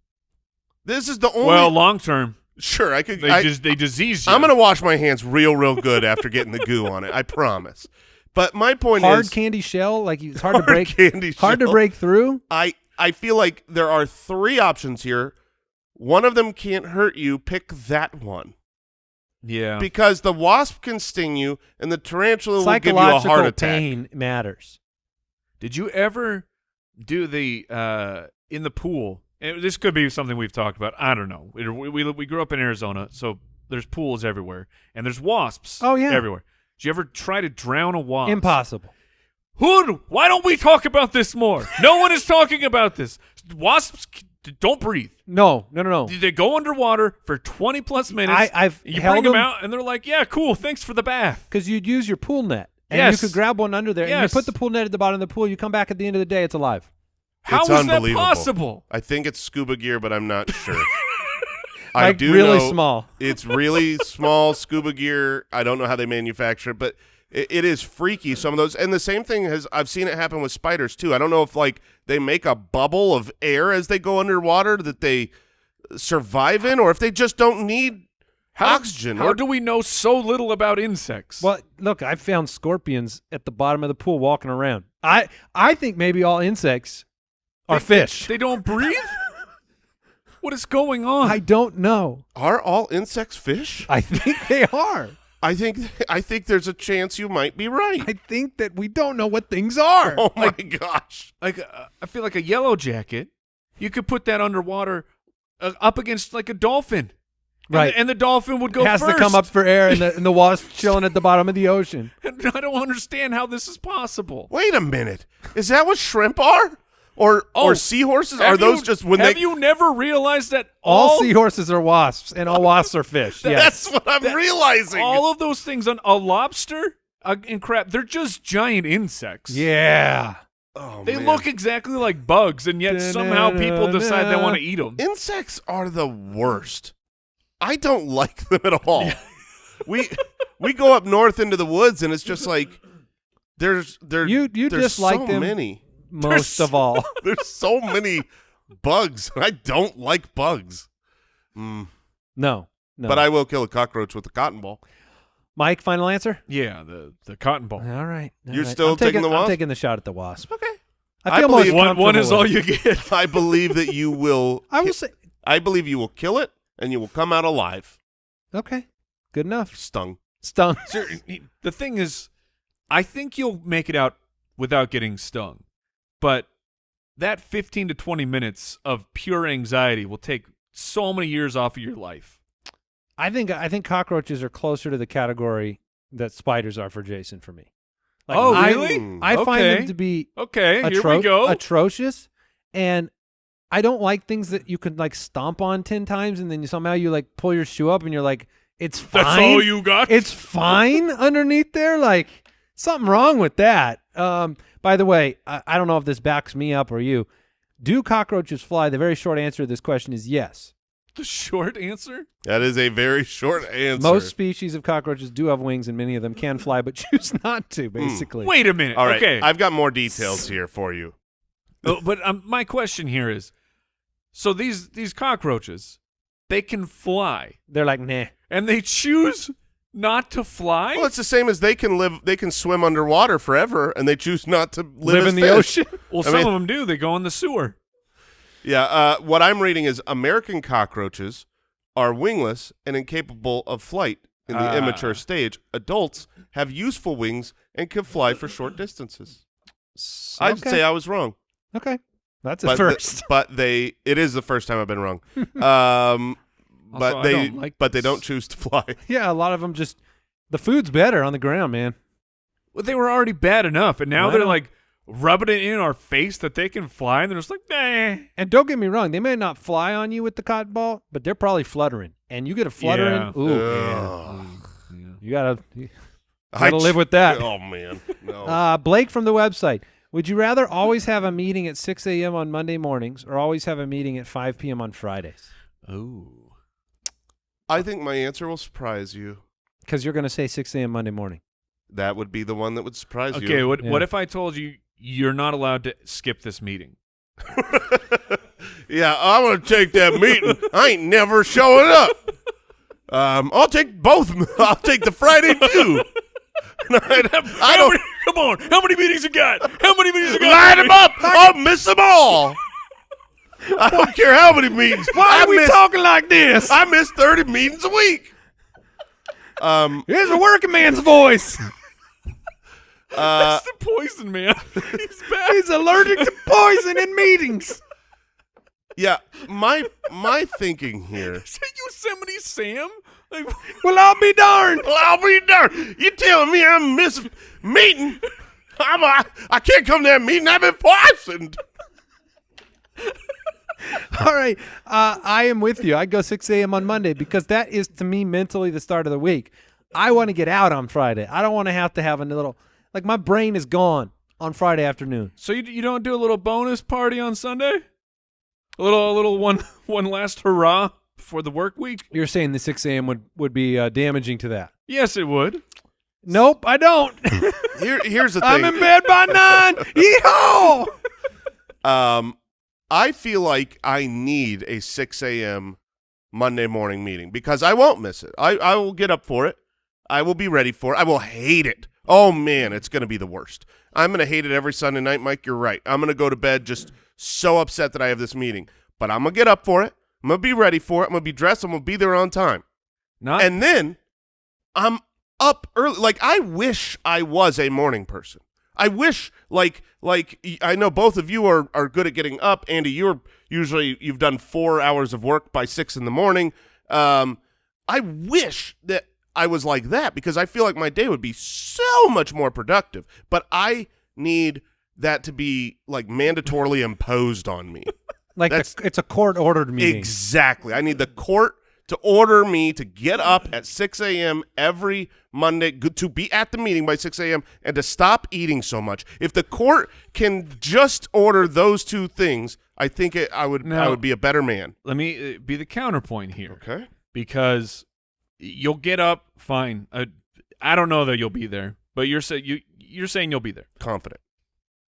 [SPEAKER 4] This is the only.
[SPEAKER 1] Well, long term,
[SPEAKER 4] sure, I could.
[SPEAKER 1] they disease you.
[SPEAKER 4] I'm gonna wash my hands real good after getting the goo on it. I promise. But my point
[SPEAKER 3] Hard
[SPEAKER 4] is,
[SPEAKER 3] candy shell, like it's hard to
[SPEAKER 4] hard
[SPEAKER 3] break.
[SPEAKER 4] candy
[SPEAKER 3] Hard to
[SPEAKER 4] shell.
[SPEAKER 3] break through.
[SPEAKER 4] I feel like there are 3 options here. One of them can't hurt you. Pick that one
[SPEAKER 1] Yeah.
[SPEAKER 4] because the wasp can sting you, and the tarantula will give you a
[SPEAKER 3] Psychological
[SPEAKER 4] heart attack.
[SPEAKER 3] pain matters.
[SPEAKER 1] Did you ever do the in the pool? And this could be something we've talked about. I don't know. We grew up in Arizona, so there's pools everywhere, and there's wasps.
[SPEAKER 3] Oh, yeah.
[SPEAKER 1] everywhere. Did you ever try to drown a wasp?
[SPEAKER 3] Impossible.
[SPEAKER 1] Hood, why don't we talk about this more? No one is talking about this. Wasps don't breathe.
[SPEAKER 3] No.
[SPEAKER 1] They go underwater for 20 plus minutes.
[SPEAKER 3] I've
[SPEAKER 1] you
[SPEAKER 3] held
[SPEAKER 1] bring them
[SPEAKER 3] them-
[SPEAKER 1] out, and they're like, "Yeah, cool. Thanks for the bath."
[SPEAKER 3] Because you'd use your pool net. And
[SPEAKER 1] Yes.
[SPEAKER 3] you could grab one under there. And you
[SPEAKER 1] Yes.
[SPEAKER 3] put the pool net at the bottom of the pool. You come back at the end of the day, it's alive.
[SPEAKER 1] How
[SPEAKER 4] It's
[SPEAKER 1] is that
[SPEAKER 4] unbelievable.
[SPEAKER 1] possible?
[SPEAKER 4] I think it's scuba gear, but I'm not sure. I
[SPEAKER 3] Like
[SPEAKER 4] do
[SPEAKER 3] really
[SPEAKER 4] know
[SPEAKER 3] small.
[SPEAKER 4] It's really small scuba gear. I don't know how they manufacture it, but it is freaky. Some of those, and the same thing I've seen it happen with spiders too. I don't know if like they make a bubble of air as they go underwater that they survive in, or if they just don't need oxygen.
[SPEAKER 1] How do we know so little about insects?
[SPEAKER 3] Well, look, I found scorpions at the bottom of the pool walking around. I think maybe all insects are fish.
[SPEAKER 1] They don't breathe? What is going on?
[SPEAKER 3] I don't know.
[SPEAKER 4] Are all insects fish?
[SPEAKER 3] I think they are.
[SPEAKER 4] I think there's a chance you might be right.
[SPEAKER 3] I think that we don't know what things are.
[SPEAKER 4] Oh my gosh.
[SPEAKER 1] I feel like a yellow jacket. You could put that underwater up against like a dolphin.
[SPEAKER 3] Right.
[SPEAKER 1] And the dolphin would go
[SPEAKER 3] It has
[SPEAKER 1] first.
[SPEAKER 3] to come up for air, and the wasp chilling at the bottom of the ocean.
[SPEAKER 1] And I don't understand how this is possible.
[SPEAKER 4] Wait a minute. Is that what shrimp are? Or seahorses? Are
[SPEAKER 1] Have
[SPEAKER 4] those
[SPEAKER 1] you-
[SPEAKER 4] just when
[SPEAKER 1] have
[SPEAKER 4] they
[SPEAKER 1] you never realized that
[SPEAKER 3] All seahorses are wasps, and all wasps are fish. Yes.
[SPEAKER 4] That's what I'm realizing.
[SPEAKER 1] all of those things on a lobster and crab, they're just giant insects.
[SPEAKER 3] Yeah.
[SPEAKER 4] Oh,
[SPEAKER 1] They
[SPEAKER 4] man.
[SPEAKER 1] look exactly like bugs, and yet somehow people decide they want to eat them.
[SPEAKER 4] Insects are the worst. I don't like them at all. we go up north into the woods, and it's just like there's
[SPEAKER 3] You
[SPEAKER 4] there's
[SPEAKER 3] dislike
[SPEAKER 4] so
[SPEAKER 3] them
[SPEAKER 4] many.
[SPEAKER 3] most of all.
[SPEAKER 4] There's so many bugs. I don't like bugs.
[SPEAKER 3] No.
[SPEAKER 4] But I will kill a cockroach with a cotton ball.
[SPEAKER 3] Mike, final answer?
[SPEAKER 1] Yeah, the cotton ball.
[SPEAKER 3] All right.
[SPEAKER 4] You're still taking the
[SPEAKER 3] I'm
[SPEAKER 4] wasp?
[SPEAKER 3] taking the shot at the wasp.
[SPEAKER 4] Okay.
[SPEAKER 3] I feel more
[SPEAKER 4] believe
[SPEAKER 1] One is
[SPEAKER 3] comfortable
[SPEAKER 1] all
[SPEAKER 3] with
[SPEAKER 1] you
[SPEAKER 3] it.
[SPEAKER 1] get.
[SPEAKER 4] I believe that you will.
[SPEAKER 3] I will say,
[SPEAKER 4] I believe you will kill it, and you will come out alive.
[SPEAKER 3] okay, good enough.
[SPEAKER 4] Stung.
[SPEAKER 3] Stung.
[SPEAKER 1] Sir, the thing is, I think you'll make it out without getting stung, but that 15 to 20 minutes of pure anxiety will take so many years off of your life.
[SPEAKER 3] I think cockroaches are closer to the category that spiders are for Jason for me. Like,
[SPEAKER 1] Oh,
[SPEAKER 3] I-
[SPEAKER 1] really?
[SPEAKER 3] I find
[SPEAKER 1] Okay.
[SPEAKER 3] them to be
[SPEAKER 1] Okay, here we go.
[SPEAKER 3] atrocious, and I don't like things that you can like stomp on 10 times and then somehow you like pull your shoe up and you're like, it's fine.
[SPEAKER 1] That's all you got?
[SPEAKER 3] It's fine underneath there. Like something wrong with that. By the way, I don't know if this backs me up or you. Do cockroaches fly? The very short answer to this question is yes.
[SPEAKER 1] The short answer?
[SPEAKER 4] That is a very short answer.
[SPEAKER 3] Most species of cockroaches do have wings, and many of them can fly, but choose not to. Basically,
[SPEAKER 1] Wait a minute.
[SPEAKER 4] All right,
[SPEAKER 1] Okay.
[SPEAKER 4] I've got more details here for you.
[SPEAKER 1] But my question here is, so these cockroaches, they can fly,
[SPEAKER 3] they're like, nah.
[SPEAKER 1] and they choose not to fly?
[SPEAKER 4] Well, it's the same as they can swim underwater forever, and they choose not to live as
[SPEAKER 3] in the
[SPEAKER 4] fish.
[SPEAKER 3] ocean.
[SPEAKER 1] Well,
[SPEAKER 4] I
[SPEAKER 1] some
[SPEAKER 4] mean-
[SPEAKER 1] of them do. They go in the sewer.
[SPEAKER 4] Yeah, what I'm reading is American cockroaches are wingless and incapable of flight in the immature stage. Adults have useful wings and can fly for short distances. I'd
[SPEAKER 3] Okay.
[SPEAKER 4] say I was wrong.
[SPEAKER 3] Okay, that's a
[SPEAKER 4] But
[SPEAKER 3] first.
[SPEAKER 4] it is the first time I've been wrong.
[SPEAKER 1] Also,
[SPEAKER 4] But
[SPEAKER 1] I
[SPEAKER 4] they
[SPEAKER 1] don't like
[SPEAKER 4] but they
[SPEAKER 1] this.
[SPEAKER 4] don't choose to fly.
[SPEAKER 3] Yeah, a lot of them just the food's better on the ground, man.
[SPEAKER 1] Well, they were already bad enough, and now
[SPEAKER 3] I
[SPEAKER 1] they're
[SPEAKER 3] know.
[SPEAKER 1] like rubbing it in our face that they can fly, and they're just like, nah.
[SPEAKER 3] And don't get me wrong, they may not fly on you with the cotton ball, but they're probably fluttering. And you get a fluttering,
[SPEAKER 1] Yeah.
[SPEAKER 3] ooh,
[SPEAKER 4] Ugh.
[SPEAKER 3] you gotta
[SPEAKER 4] I
[SPEAKER 3] live with that.
[SPEAKER 4] Oh man, no.
[SPEAKER 3] Blake from the website. Would you rather always have a meeting at 6 a.m. on Monday mornings or always have a meeting at 5 p.m. on Fridays?
[SPEAKER 1] Oh.
[SPEAKER 4] I think my answer will surprise you.
[SPEAKER 3] Because you're going to say 6 a.m. Monday morning.
[SPEAKER 4] That would be the one that would surprise
[SPEAKER 1] Okay,
[SPEAKER 4] you.
[SPEAKER 1] what
[SPEAKER 3] Yeah.
[SPEAKER 1] if I told you you're not allowed to skip this meeting?
[SPEAKER 4] Yeah, I'm gonna take that meeting. I ain't never showing up. I'll take both. I'll take the Friday too. I don't
[SPEAKER 1] Come on, how many meetings you got? How many meetings you got?
[SPEAKER 4] line them up. I'll miss them all. I don't care how many meetings.
[SPEAKER 3] Why are we talking like this?
[SPEAKER 4] I miss 30 meetings a week.
[SPEAKER 3] Here's a working man's voice.
[SPEAKER 1] That's the poison man. He's back.
[SPEAKER 3] He's allergic to poison in meetings.
[SPEAKER 4] Yeah, my thinking here.
[SPEAKER 1] Is that Yosemite Sam? Like,
[SPEAKER 3] Well, I'll be darned.
[SPEAKER 4] Well, I'll be darned. You telling me I miss a meeting? I can't come to that meeting. I've been poisoned.
[SPEAKER 3] All right. I am with you. I go 6 a.m. on Monday because that is, to me, mentally the start of the week. I want to get out on Friday. I don't want to have a little, like my brain is gone on Friday afternoon.
[SPEAKER 1] so you don't do a little bonus party on Sunday? A little one last hurrah before the work week?
[SPEAKER 3] You're saying the 6 a.m. would be damaging to that.
[SPEAKER 1] Yes, it would.
[SPEAKER 3] Nope, I don't.
[SPEAKER 4] Here's the thing.
[SPEAKER 3] I'm in bed by 9. Yeehaw!
[SPEAKER 4] I feel like I need a 6 a.m. Monday morning meeting because I won't miss it. I will get up for it. I will be ready for it. I will hate it. Oh, man, it's going to be the worst. I'm going to hate it every Sunday night, Mike. You're right. I'm going to go to bed just so upset that I have this meeting. But I'm going to get up for it. I'm going to be ready for it. I'm going to be dressed. I'm going to be there on time. And then I'm up early. Like, I wish I was a morning person. I wish, like I know both of you are good at getting up. Andy, you've done 4 hours of work by 6 in the morning. I wish that I was like that because I feel like my day would be so much more productive. But I need that to be like mandatorily imposed on me.
[SPEAKER 3] Like it's a court-ordered meeting.
[SPEAKER 4] Exactly. I need the court to order me to get up at 6 a.m. every Monday, to be at the meeting by 6 a.m. and to stop eating so much. If the court can just order those two things, I think I would be a better man.
[SPEAKER 1] Let me be the counterpoint here.
[SPEAKER 4] Okay.
[SPEAKER 1] Because you'll get up, fine. I don't know that you'll be there, but you're saying you'll be there.
[SPEAKER 4] Confident.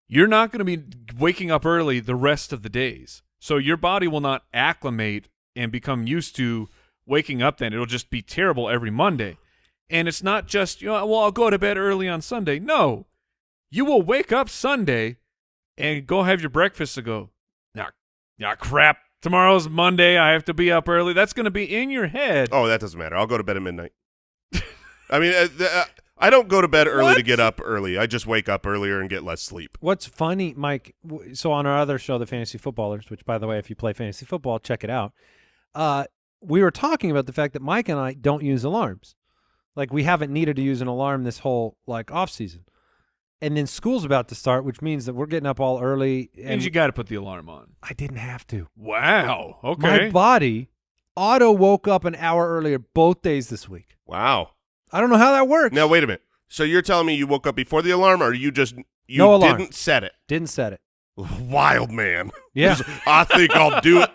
[SPEAKER 1] You're not going to be waking up early the rest of the days. So your body will not acclimate and become used to waking up then. It'll just be terrible every Monday. And it's not just, well, I'll go to bed early on Sunday. No. You will wake up Sunday and go have your breakfast and go, nah, crap. Tomorrow's Monday. I have to be up early. That's going to be in your head.
[SPEAKER 4] Oh, that doesn't matter. I'll go to bed at midnight. I mean, I don't go to bed early to get up early. I just wake up earlier and get less sleep.
[SPEAKER 3] What's funny, Mike, so on our other show, The Fantasy Footballers, which, by the way, if you play fantasy football, check it out, we were talking about the fact that Mike and I don't use alarms. Like, we haven't needed to use an alarm this whole, off season. And then school's about to start, which means that we're getting up all early.
[SPEAKER 1] And you got to put the alarm on.
[SPEAKER 3] I didn't have to.
[SPEAKER 1] Wow. Okay.
[SPEAKER 3] My body auto woke up an hour earlier both days this week.
[SPEAKER 4] Wow.
[SPEAKER 3] I don't know how that works.
[SPEAKER 4] Now, wait a minute. So you're telling me you woke up before the alarm, or you
[SPEAKER 3] No alarm.
[SPEAKER 4] didn't set it?
[SPEAKER 3] Didn't set it.
[SPEAKER 4] Wild man.
[SPEAKER 3] Yeah.
[SPEAKER 4] I think I'll do it.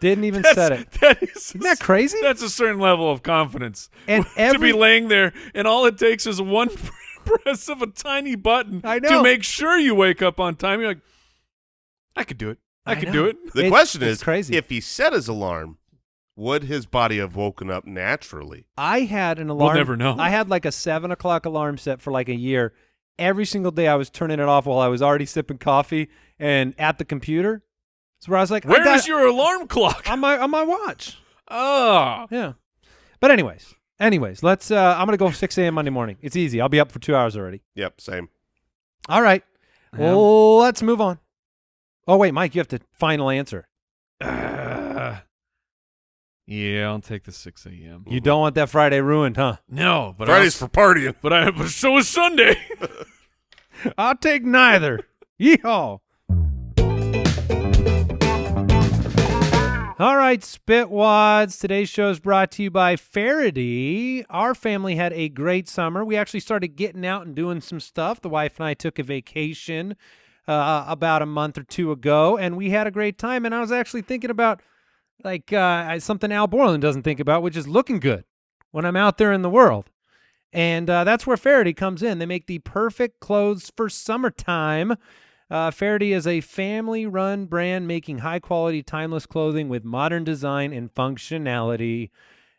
[SPEAKER 3] Didn't even set it. Isn't that crazy?
[SPEAKER 1] That's a certain level of confidence.
[SPEAKER 3] And
[SPEAKER 1] to be laying there, and all it takes is one press of a tiny button to make sure you wake up on time. You're like, I could do it. I could do it.
[SPEAKER 4] The question is,
[SPEAKER 3] crazy.
[SPEAKER 4] If he set his alarm, would his body have woken up naturally?
[SPEAKER 3] I had an alarm.
[SPEAKER 1] We'll never know.
[SPEAKER 3] I had like a 7 o'clock alarm set for like a year. Every single day I was turning it off while I was already sipping coffee and at the computer. So where I was like,
[SPEAKER 1] where is your alarm clock?
[SPEAKER 3] On my watch.
[SPEAKER 1] Oh.
[SPEAKER 3] Yeah. But anyways, let's I'm going to go 6 a.m. Monday morning. It's easy. I'll be up for 2 hours already.
[SPEAKER 4] Yep, same.
[SPEAKER 3] All right. Well, let's move on. Oh, wait, Mike, you have to final answer.
[SPEAKER 1] Yeah, I'll take the 6 a.m.
[SPEAKER 3] You don't want that Friday ruined, huh?
[SPEAKER 1] No, but
[SPEAKER 4] Friday's for partying.
[SPEAKER 1] But so is Sunday.
[SPEAKER 3] I'll take neither. Yeehaw. All right, Spitwads. Today's show is brought to you by Faraday. Our family had a great summer. We actually started getting out and doing some stuff. The wife and I took a vacation about a month or two ago, and we had a great time. And I was actually thinking about something Al Borland doesn't think about, which is looking good when I'm out there in the world. And that's where Faraday comes in. They make the perfect clothes for summertime. Faraday is a family-run brand making high-quality, timeless clothing with modern design and functionality.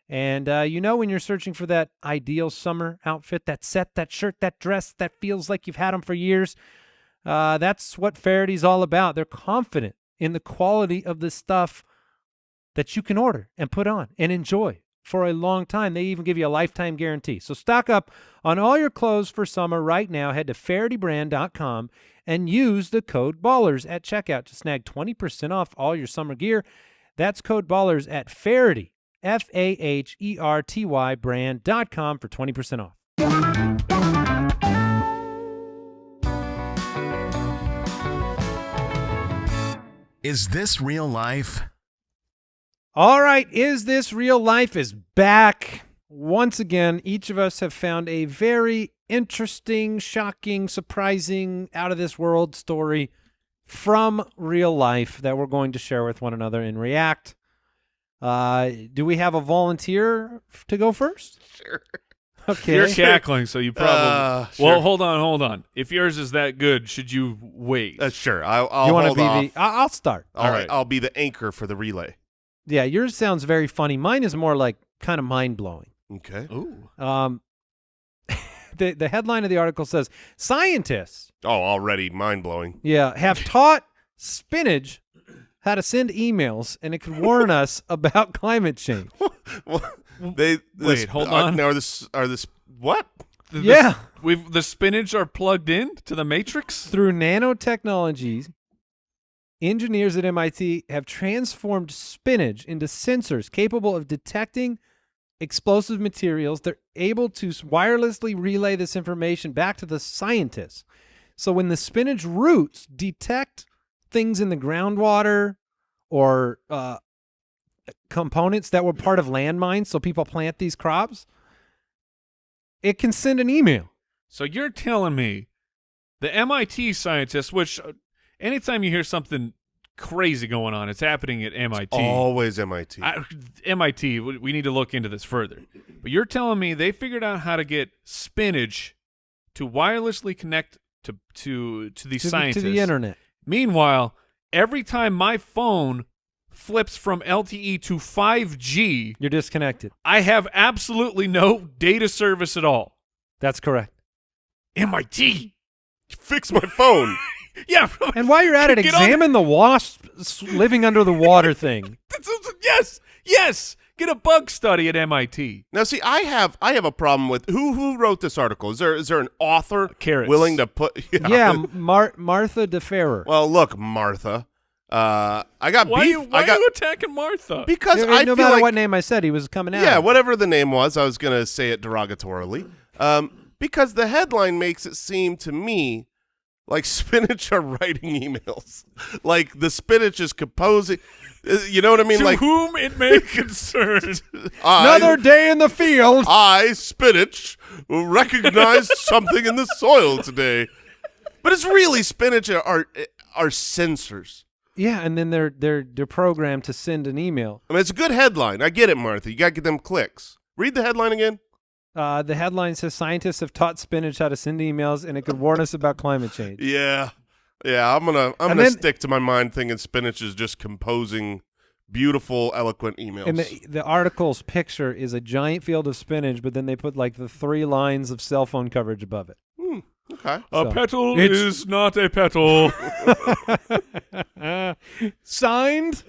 [SPEAKER 3] And when you're searching for that ideal summer outfit, that set, that shirt, that dress that feels like you've had them for years, that's what Faraday's all about. They're confident in the quality of the stuff that you can order and put on and enjoy for a long time. They even give you a lifetime guarantee. So stock up on all your clothes for summer right now. Head to FaradayBrand.com and use the code BALLERS at checkout to snag 20% off all your summer gear. That's code BALLERS at Faraday, Faherty brand.com for 20% off.
[SPEAKER 2] Is this real life?
[SPEAKER 3] All right, Is This Real Life is back. Once again, each of us have found a very interesting, shocking, surprising, out-of-this-world story from real life that we're going to share with one another and react. Do we have a volunteer to go first?
[SPEAKER 4] Sure.
[SPEAKER 3] Okay.
[SPEAKER 1] You're cackling, so you probably.
[SPEAKER 4] Sure.
[SPEAKER 1] Well, hold on. If yours is that good, should you wait?
[SPEAKER 4] Sure. I'll
[SPEAKER 3] you
[SPEAKER 4] hold off.
[SPEAKER 3] I'll start.
[SPEAKER 4] All
[SPEAKER 1] right.
[SPEAKER 4] I'll be the anchor for the relay.
[SPEAKER 3] Yeah, yours sounds very funny. Mine is more like kind of mind-blowing.
[SPEAKER 4] Okay.
[SPEAKER 1] Ooh.
[SPEAKER 3] The headline of the article says, scientists
[SPEAKER 4] Already mind-blowing.
[SPEAKER 3] have taught spinach how to send emails, and it could warn us about climate change.
[SPEAKER 1] Wait, hold on.
[SPEAKER 4] Now, are this what?
[SPEAKER 1] The spinach are plugged in to the matrix?
[SPEAKER 3] Through nanotechnologies, engineers at MIT have transformed spinach into sensors capable of detecting explosive materials. They're able to wirelessly relay this information back to the scientists. So when the spinach roots detect things in the groundwater or components that were part of landmines, so people plant these crops, it can send an email.
[SPEAKER 1] So you're telling me the MIT scientists, which anytime you hear something crazy going on, it's happening at MIT.
[SPEAKER 4] Always MIT.
[SPEAKER 1] MIT, we need to look into this further. But you're telling me they figured out how to get spinach to wirelessly connect to the scientists.
[SPEAKER 3] To the internet.
[SPEAKER 1] Meanwhile, every time my phone flips from LTE to 5G,
[SPEAKER 3] You're disconnected.
[SPEAKER 1] I have absolutely no data service at all.
[SPEAKER 3] That's correct.
[SPEAKER 1] MIT.
[SPEAKER 4] Fix my phone.
[SPEAKER 1] Yeah.
[SPEAKER 3] And while you're at it,
[SPEAKER 1] Get on-
[SPEAKER 3] examine the wasps living under the water thing.
[SPEAKER 1] Yes. Get a bug study at MIT.
[SPEAKER 4] Now, see, I have a problem with who wrote this article. Is there an author
[SPEAKER 1] Carrots.
[SPEAKER 4] willing to put?
[SPEAKER 3] Yeah, Martha DeFerrer.
[SPEAKER 4] Well, look, Martha. I got
[SPEAKER 1] Why
[SPEAKER 4] beef.
[SPEAKER 1] are you attacking Martha?
[SPEAKER 4] Because
[SPEAKER 3] no
[SPEAKER 4] I feel
[SPEAKER 3] matter
[SPEAKER 4] like
[SPEAKER 3] what name I said, he was coming out.
[SPEAKER 4] yeah, whatever the name was, I was gonna say it derogatorily. Because the headline makes it seem to me like spinach are writing emails, like the spinach is composing. You know what I mean?
[SPEAKER 1] To
[SPEAKER 4] Like
[SPEAKER 1] whom it may concern.
[SPEAKER 3] Another day in the field.
[SPEAKER 4] I, spinach, recognized something in the soil today. But it's really spinach are sensors.
[SPEAKER 3] Yeah, and then they're programmed to send an email.
[SPEAKER 4] I mean, it's a good headline. I get it, Martha. You got to get them clicks. Read the headline again.
[SPEAKER 3] The headline says scientists have taught spinach how to send emails, and it could warn us about climate change.
[SPEAKER 4] Yeah. I'm gonna stick to my mind thinking spinach is just composing beautiful, eloquent emails.
[SPEAKER 3] And the article's picture is a giant field of spinach, but then they put like the 3 lines of cell phone coverage above it.
[SPEAKER 4] Okay.
[SPEAKER 1] A
[SPEAKER 3] So,
[SPEAKER 1] petal
[SPEAKER 3] it's-
[SPEAKER 1] is not a petal.
[SPEAKER 3] Signed,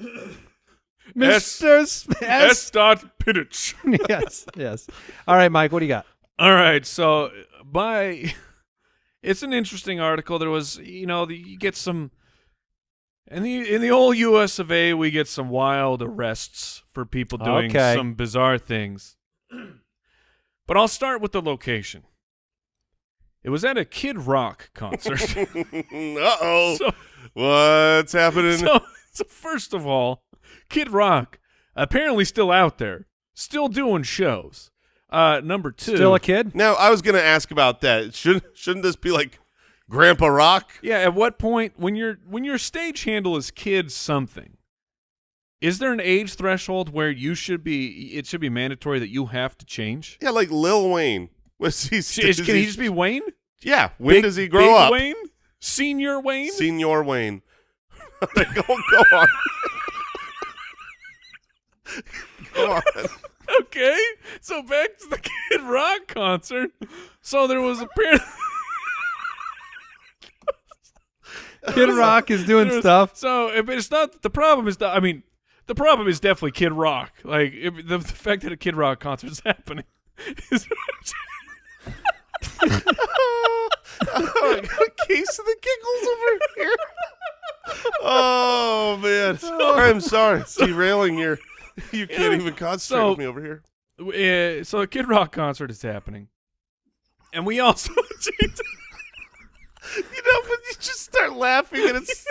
[SPEAKER 3] Mr.
[SPEAKER 1] S. Pinich.
[SPEAKER 3] Yes. All right, Mike, what do you got?
[SPEAKER 1] All right, so it's an interesting article. There was, you get some in the old U.S. of A. We get some wild arrests for people doing
[SPEAKER 3] Okay.
[SPEAKER 1] some bizarre things. But I'll start with the location. It was at a Kid Rock concert.
[SPEAKER 4] Uh-oh.
[SPEAKER 1] So-
[SPEAKER 4] What's happening?
[SPEAKER 1] So first of all, Kid Rock apparently still out there, still doing shows. Number 2,
[SPEAKER 3] Still a kid?
[SPEAKER 4] Now, I was going to ask about that. Shouldn't this be like Grandpa Rock?
[SPEAKER 1] Yeah, at what point when your stage handle is kid something, is there an age threshold where it should be mandatory that you have to change?
[SPEAKER 4] Yeah, like Lil Wayne. Can
[SPEAKER 1] Can he just be Wayne?
[SPEAKER 4] Yeah. When does he grow
[SPEAKER 1] Big
[SPEAKER 4] up?
[SPEAKER 1] Wayne? Senior Wayne?
[SPEAKER 4] Senior Wayne. Go on. Go on.
[SPEAKER 1] Okay, so back to the Kid Rock concert. So there was apparently
[SPEAKER 3] Kid Rock is doing stuff.
[SPEAKER 1] So, but it's not the problem. The problem is definitely Kid Rock. Like the fact that a Kid Rock concert is happening. Is
[SPEAKER 4] Oh, I got a case of the giggles over here. Oh, man. I'm sorry. Derailing your... You can't even concentrate with me over here.
[SPEAKER 1] So a Kid Rock concert is happening, and we also.
[SPEAKER 4] But you just start laughing, and it's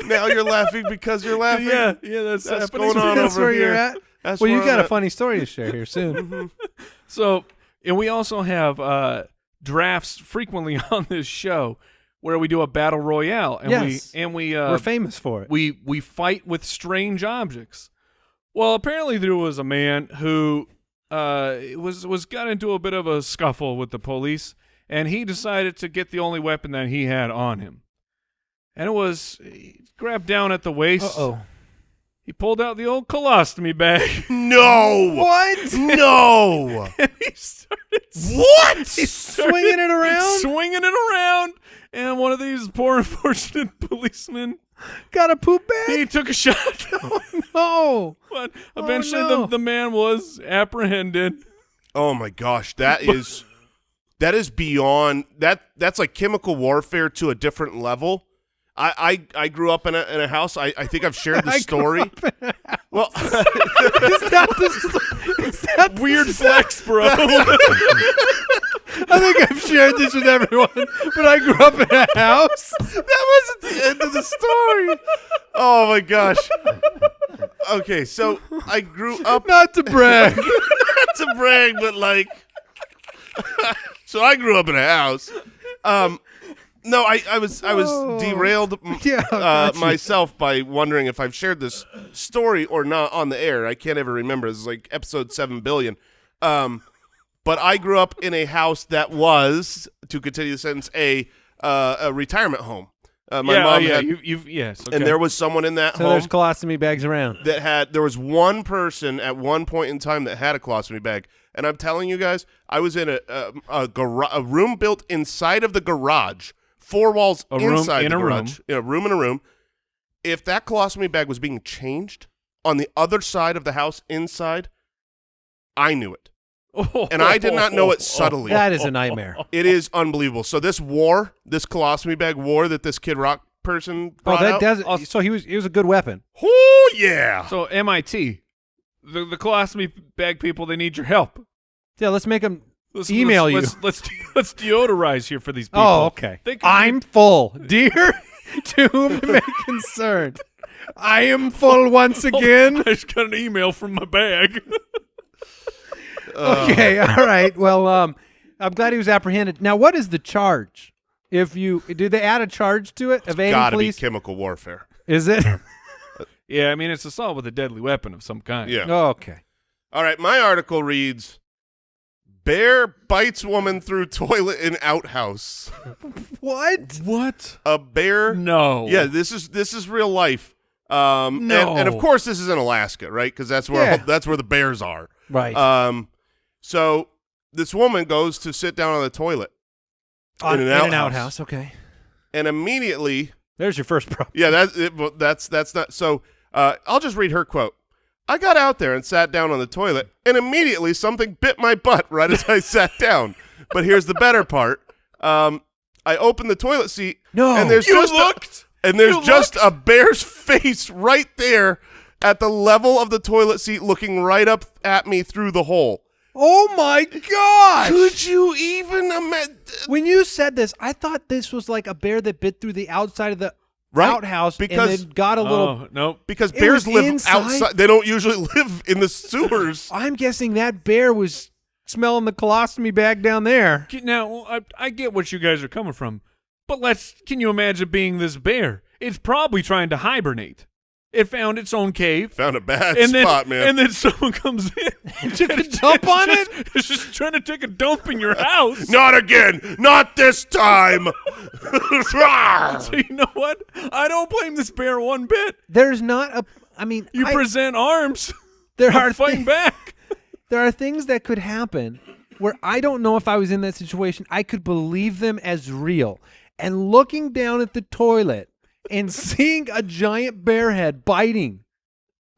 [SPEAKER 4] now you're laughing because you're laughing.
[SPEAKER 1] Yeah, that's happening.
[SPEAKER 4] going on
[SPEAKER 3] That's
[SPEAKER 4] over
[SPEAKER 3] where
[SPEAKER 4] here.
[SPEAKER 3] you're at?
[SPEAKER 4] That's
[SPEAKER 3] Well, you
[SPEAKER 4] where
[SPEAKER 3] got
[SPEAKER 4] I'm
[SPEAKER 3] a
[SPEAKER 4] at.
[SPEAKER 3] funny story to share here soon.
[SPEAKER 1] So, and we also have drafts frequently on this show where we do a battle royale, and
[SPEAKER 3] Yes.
[SPEAKER 1] we're
[SPEAKER 3] famous for it.
[SPEAKER 1] we fight with strange objects. Well, apparently there was a man who was got into a bit of a scuffle with the police, and he decided to get the only weapon that he had on him, and it was he grabbed down at the waist.
[SPEAKER 3] Uh-oh.
[SPEAKER 1] He pulled out the old colostomy bag.
[SPEAKER 4] No.
[SPEAKER 3] What?
[SPEAKER 4] No.
[SPEAKER 1] And he started
[SPEAKER 3] Swinging it around?
[SPEAKER 1] swinging it around, and one of these poor unfortunate policemen,
[SPEAKER 3] Got a poop bag?
[SPEAKER 1] he took a shot.
[SPEAKER 3] No.
[SPEAKER 1] But eventually
[SPEAKER 3] no.
[SPEAKER 1] the man was apprehended.
[SPEAKER 4] Oh my gosh, that is beyond that. That's like chemical warfare to a different level. I grew up in a house. I think I've shared the story. Well,
[SPEAKER 3] Is that
[SPEAKER 1] Weird flex, bro.
[SPEAKER 3] I think I've shared this with everyone, but I grew up in a house.
[SPEAKER 4] that wasn't the end of the story. Oh my gosh. Okay, so I grew up
[SPEAKER 3] Not to brag.
[SPEAKER 4] not to brag, but like, so I grew up in a house. No, I was derailed
[SPEAKER 3] Yeah, gotcha.
[SPEAKER 4] myself by wondering if I've shared this story or not on the air. I can't ever remember. This is like episode 7 billion. But I grew up in a house that was, to continue the sentence, a retirement home. My mom had,
[SPEAKER 1] yes. Okay.
[SPEAKER 4] and there was someone in that
[SPEAKER 3] So
[SPEAKER 4] home
[SPEAKER 3] there's colostomy bags around.
[SPEAKER 4] there was one person at one point in time that had a colostomy bag. And I'm telling you guys, I was in a room built inside of the garage, 4 walls inside the garage. A room in a room. If that colostomy bag was being changed on the other side of the house inside, I knew it. And I did not know it subtly.
[SPEAKER 3] That is a nightmare.
[SPEAKER 4] It is unbelievable. So this colostomy bag war that this Kid Rock person brought out.
[SPEAKER 3] So he was a good weapon.
[SPEAKER 4] Oh, yeah.
[SPEAKER 1] So MIT, the colostomy bag people, they need your help.
[SPEAKER 3] Yeah, let's make them email you.
[SPEAKER 1] Let's deodorize here for these people.
[SPEAKER 3] Oh, okay. I'm full. Dear to whom it may concern, I am full once again.
[SPEAKER 1] I just got an email from my bag.
[SPEAKER 3] Okay, all right. Well, I'm glad he was apprehended. Now, what is the charge? Did they add a charge to it?
[SPEAKER 4] It's got to be chemical warfare.
[SPEAKER 3] Is it?
[SPEAKER 1] Yeah, I mean, it's assault with a deadly weapon of some kind.
[SPEAKER 4] Yeah.
[SPEAKER 3] Oh, okay.
[SPEAKER 4] All right, my article reads, Bear bites woman through toilet in outhouse.
[SPEAKER 3] What?
[SPEAKER 4] A bear?
[SPEAKER 1] No.
[SPEAKER 4] Yeah, this is real life.
[SPEAKER 1] No.
[SPEAKER 4] And of course this is in Alaska, right? Because that's where the bears are.
[SPEAKER 3] Right.
[SPEAKER 4] So this woman goes to sit down on the toilet in an outhouse.
[SPEAKER 3] Okay.
[SPEAKER 4] And immediately,
[SPEAKER 3] There's your first problem.
[SPEAKER 4] yeah, that's not. So I'll just read her quote. I got out there and sat down on the toilet, and immediately something bit my butt right as I sat down. But here's the better part. I opened the toilet seat, and there's just a bear's face right there at the level of the toilet seat looking right up at me through the hole.
[SPEAKER 3] Oh, my gosh.
[SPEAKER 4] Could you even imagine?
[SPEAKER 3] When you said this, I thought this was like a bear that bit through the outside of the outhouse and then got a little.
[SPEAKER 1] Nope.
[SPEAKER 4] Because bears live
[SPEAKER 3] inside?
[SPEAKER 4] outside. They don't usually live in the sewers.
[SPEAKER 3] I'm guessing that bear was smelling the colostomy bag down there.
[SPEAKER 1] Now, I get what you guys are coming from, but can you imagine being this bear? It's probably trying to hibernate. It found its own cave.
[SPEAKER 4] Found a bad
[SPEAKER 1] and
[SPEAKER 4] spot,
[SPEAKER 1] then,
[SPEAKER 4] man.
[SPEAKER 1] And then someone comes in.
[SPEAKER 3] Took a dump on it?
[SPEAKER 1] It's just trying to take a dump in your house.
[SPEAKER 4] Not again. Not this time.
[SPEAKER 1] So you know what? I don't blame this bear one bit.
[SPEAKER 3] There's not a. I mean,
[SPEAKER 1] You present arms.
[SPEAKER 3] there
[SPEAKER 1] I'm
[SPEAKER 3] are
[SPEAKER 1] fighting back.
[SPEAKER 3] There are things that could happen where I don't know if I was in that situation. I could believe them as real. And looking down at the toilet and seeing a giant bear head biting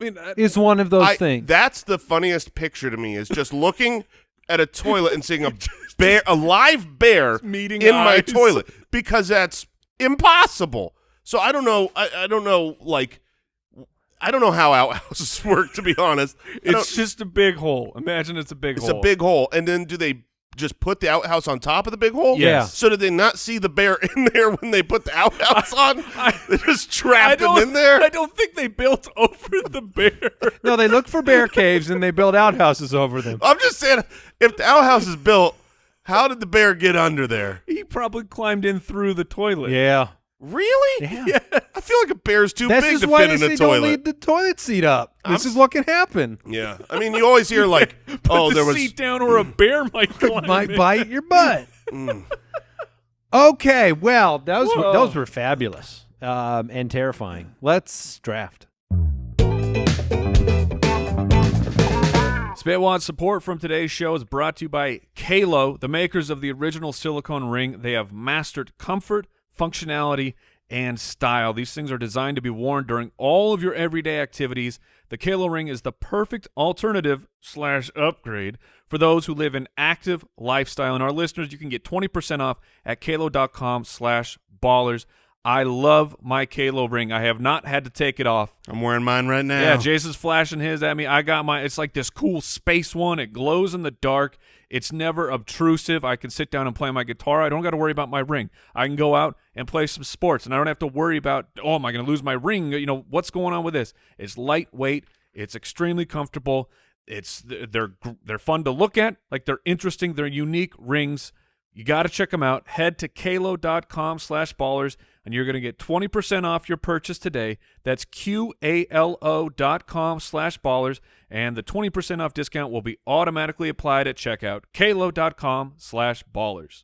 [SPEAKER 3] is one of those things.
[SPEAKER 4] That's the funniest picture to me, is just looking at a toilet and seeing a live bear
[SPEAKER 1] Meeting
[SPEAKER 4] in my
[SPEAKER 1] eyes.
[SPEAKER 4] toilet, because that's impossible. So I don't know. I don't know. Like, I don't know how outhouses work, to be honest.
[SPEAKER 1] It's just a big hole. Imagine it's a big hole.
[SPEAKER 4] It's a big hole. And then do they just put the outhouse on top of the big hole?
[SPEAKER 3] Yeah.
[SPEAKER 4] So did they not see the bear in there when they put the outhouse on? They just trapped him in there?
[SPEAKER 1] I don't think they built over the bear.
[SPEAKER 3] No, they look for bear caves and they build outhouses over them.
[SPEAKER 4] I'm just saying, if the outhouse is built, how did the bear get under there?
[SPEAKER 1] He probably climbed in through the toilet.
[SPEAKER 3] Yeah.
[SPEAKER 4] Really?
[SPEAKER 3] Yeah.
[SPEAKER 4] I feel like a bear's too
[SPEAKER 3] This
[SPEAKER 4] big
[SPEAKER 3] is
[SPEAKER 4] to
[SPEAKER 3] why
[SPEAKER 4] fit
[SPEAKER 3] they
[SPEAKER 4] in a
[SPEAKER 3] say don't
[SPEAKER 4] toilet.
[SPEAKER 3] leave the toilet seat up. This is what can happen.
[SPEAKER 4] Yeah. I mean, you always hear like,
[SPEAKER 1] Put the seat down or a bear might climb
[SPEAKER 3] Might
[SPEAKER 1] in.
[SPEAKER 3] bite your butt. Okay, well, those were fabulous and terrifying. Let's draft.
[SPEAKER 1] Spitwad support from today's show is brought to you by Kalo, the makers of the original silicone ring. They have mastered comfort, functionality, and style. These things are designed to be worn during all of your everyday activities. The Kalo ring is the perfect alternative / upgrade for those who live an active lifestyle. And our listeners, you can get 20% off at kalo.com/ballers. I love my Kalo ring. I have not had to take it off.
[SPEAKER 4] I'm wearing mine right now.
[SPEAKER 1] Yeah, Jason's flashing his at me. I got mine. It's like this cool space one. It glows in the dark. It's never obtrusive. I can sit down and play my guitar. I don't got to worry about my ring. I can go out and play some sports, and I don't have to worry about, oh, am I going to lose my ring? You know, what's going on with this? It's lightweight. It's extremely comfortable. They're fun to look at. Like, they're interesting. They're unique rings. You got to check them out. Head to kalo.com/ballers, and you're going to get 20% off your purchase today. That's QALO.com/ballers, and the 20% off discount will be automatically applied at checkout. Kalo.com/ballers.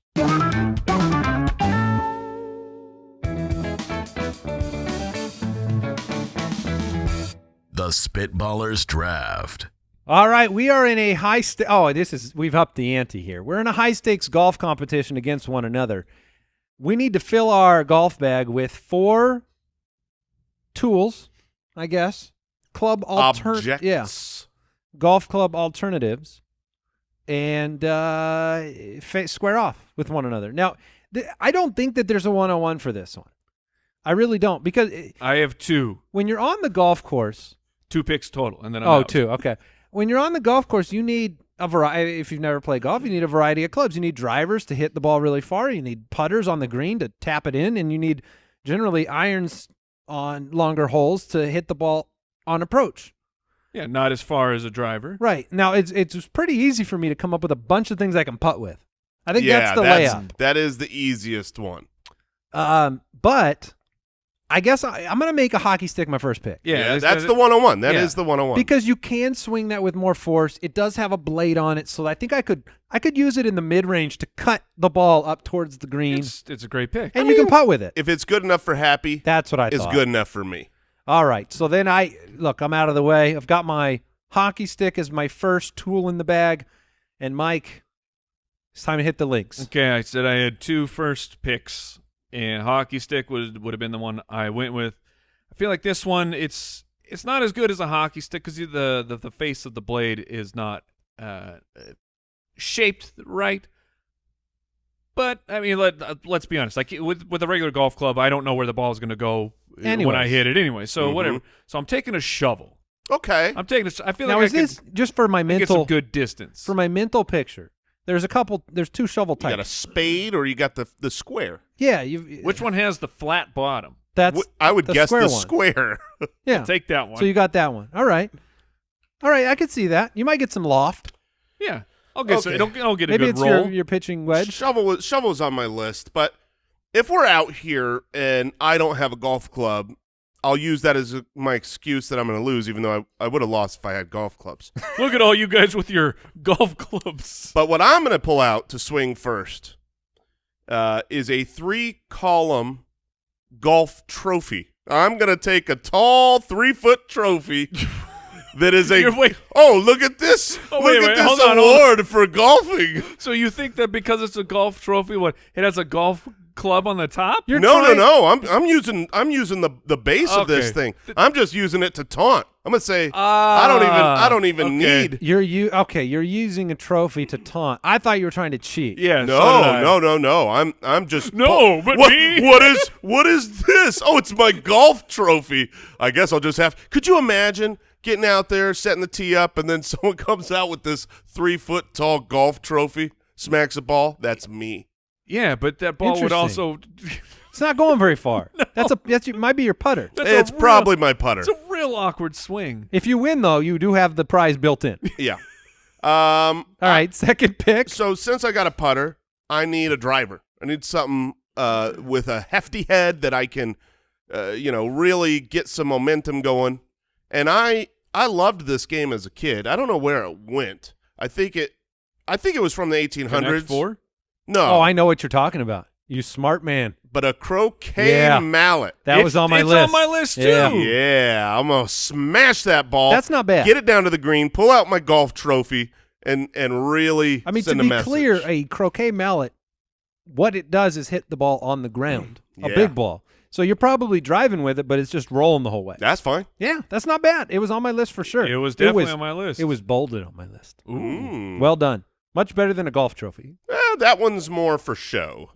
[SPEAKER 2] The Spitballers Draft.
[SPEAKER 3] All right, we are in a we've upped the ante here. We're in a high-stakes golf competition against one another. We need to fill our golf bag with 4 tools, I guess.
[SPEAKER 4] Objects.
[SPEAKER 3] Golf club alternatives, and square off with one another. Now, I don't think that there's a one-on-one for this one. I really don't, because
[SPEAKER 1] I have 2.
[SPEAKER 3] when you're on the golf course,
[SPEAKER 1] 2 picks total, and then I'm out.
[SPEAKER 3] 2, okay. When you're on the golf course, you need a variety. If you've never played golf, you need a variety of clubs. You need drivers to hit the ball really far. You need putters on the green to tap it in, and you need generally irons on longer holes to hit the ball on approach.
[SPEAKER 1] Yeah, not as far as a driver.
[SPEAKER 3] Right. Now, it's pretty easy for me to come up with a bunch of things I can putt with. I think that's the layup.
[SPEAKER 4] That is the easiest one.
[SPEAKER 3] But I guess I'm going to make a hockey stick my first pick.
[SPEAKER 4] Yeah, that's the one-on-one. That is the one-on-one.
[SPEAKER 3] Because you can swing that with more force. It does have a blade on it, so I think I could use it in the mid-range to cut the ball up towards the green.
[SPEAKER 1] It's a great pick.
[SPEAKER 3] And you can putt with it.
[SPEAKER 4] If it's good enough for Happy,
[SPEAKER 3] That's what I
[SPEAKER 4] it's
[SPEAKER 3] thought.
[SPEAKER 4] good enough for me.
[SPEAKER 3] All right. So then I'm out of the way. I've got my hockey stick as my first tool in the bag. And Mike, it's time to hit the links.
[SPEAKER 1] Okay, I said I had 2 first picks, and hockey stick would have been the one I went with. I feel like this one, it's not as good as a hockey stick because the face of the blade is not shaped right. But I mean, let's be honest. Like with a regular golf club, I don't know where the ball is going to go when I hit it anyway. So whatever. So I'm taking a shovel.
[SPEAKER 4] Okay.
[SPEAKER 1] I'm taking I feel
[SPEAKER 3] Now,
[SPEAKER 1] like
[SPEAKER 3] is this just for my
[SPEAKER 1] get some
[SPEAKER 3] mental
[SPEAKER 1] good distance.
[SPEAKER 3] for my mental picture? There's 2 shovel
[SPEAKER 4] You got a
[SPEAKER 3] types.
[SPEAKER 4] spade or you got the square?
[SPEAKER 3] Yeah,
[SPEAKER 1] Which one has the flat bottom?
[SPEAKER 3] That's
[SPEAKER 4] I would guess
[SPEAKER 3] square
[SPEAKER 4] the
[SPEAKER 3] one.
[SPEAKER 4] square.
[SPEAKER 3] Yeah.
[SPEAKER 1] Take that one.
[SPEAKER 3] So you got that one. All right. I could see that. You might get some loft.
[SPEAKER 1] Yeah. I'll get
[SPEAKER 4] Okay.
[SPEAKER 1] I'll get a
[SPEAKER 3] Maybe
[SPEAKER 1] good
[SPEAKER 3] it's
[SPEAKER 1] roll.
[SPEAKER 3] your pitching wedge.
[SPEAKER 4] Shovel's on my list, but if we're out here and I don't have a golf club, I'll use that as my excuse that I'm going to lose, even though I would have lost if I had golf clubs.
[SPEAKER 1] Look at all you guys with your golf clubs.
[SPEAKER 4] But what I'm going to pull out to swing first is a 3-column golf trophy. I'm going to take a tall 3-foot trophy that is look at this. Look at this award for golfing.
[SPEAKER 1] So you think that because it's a golf trophy, it has a golf club on the top?
[SPEAKER 4] No. I'm using the base of this thing. I'm just using it to taunt. I'm gonna say I don't even need.
[SPEAKER 3] You're using a trophy to taunt. I thought you were trying to cheat.
[SPEAKER 1] Yeah.
[SPEAKER 4] No. I'm just
[SPEAKER 1] me.
[SPEAKER 4] What is this? Oh, it's my golf trophy. I guess I'll just have. Could you imagine getting out there, setting the tee up, and then someone comes out with this 3-foot tall golf trophy, smacks a ball? That's me.
[SPEAKER 1] Yeah, but that ball would also.
[SPEAKER 3] It's not going very far. Might be your putter.
[SPEAKER 4] It's probably my putter.
[SPEAKER 1] It's a real awkward swing.
[SPEAKER 3] If you win, though, you do have the prize built in.
[SPEAKER 4] Yeah.
[SPEAKER 3] All right, second pick.
[SPEAKER 4] So since I got a putter, I need a driver. I need something with a hefty head that I can, really get some momentum going. And I loved this game as a kid. I don't know where it went. I think it was from the 1800s.
[SPEAKER 1] Connect 4?
[SPEAKER 4] No.
[SPEAKER 3] Oh, I know what you're talking about. You smart man.
[SPEAKER 4] But a croquet mallet.
[SPEAKER 3] That was on my list.
[SPEAKER 1] It's on my list, too.
[SPEAKER 4] Yeah, I'm going to smash that ball.
[SPEAKER 3] That's not bad.
[SPEAKER 4] Get it down to the green, pull out my golf trophy, and really send a message.
[SPEAKER 3] To be clear, a croquet mallet, what it does is hit the ball on the ground, a
[SPEAKER 4] Yeah.
[SPEAKER 3] big ball. So you're probably driving with it, but it's just rolling the whole way.
[SPEAKER 4] That's fine.
[SPEAKER 3] Yeah, that's not bad. It was on my list for sure.
[SPEAKER 1] It was definitely on my list.
[SPEAKER 3] It was bolded on my list.
[SPEAKER 4] Ooh.
[SPEAKER 3] Well done. Much better than a golf trophy.
[SPEAKER 4] That one's more for show.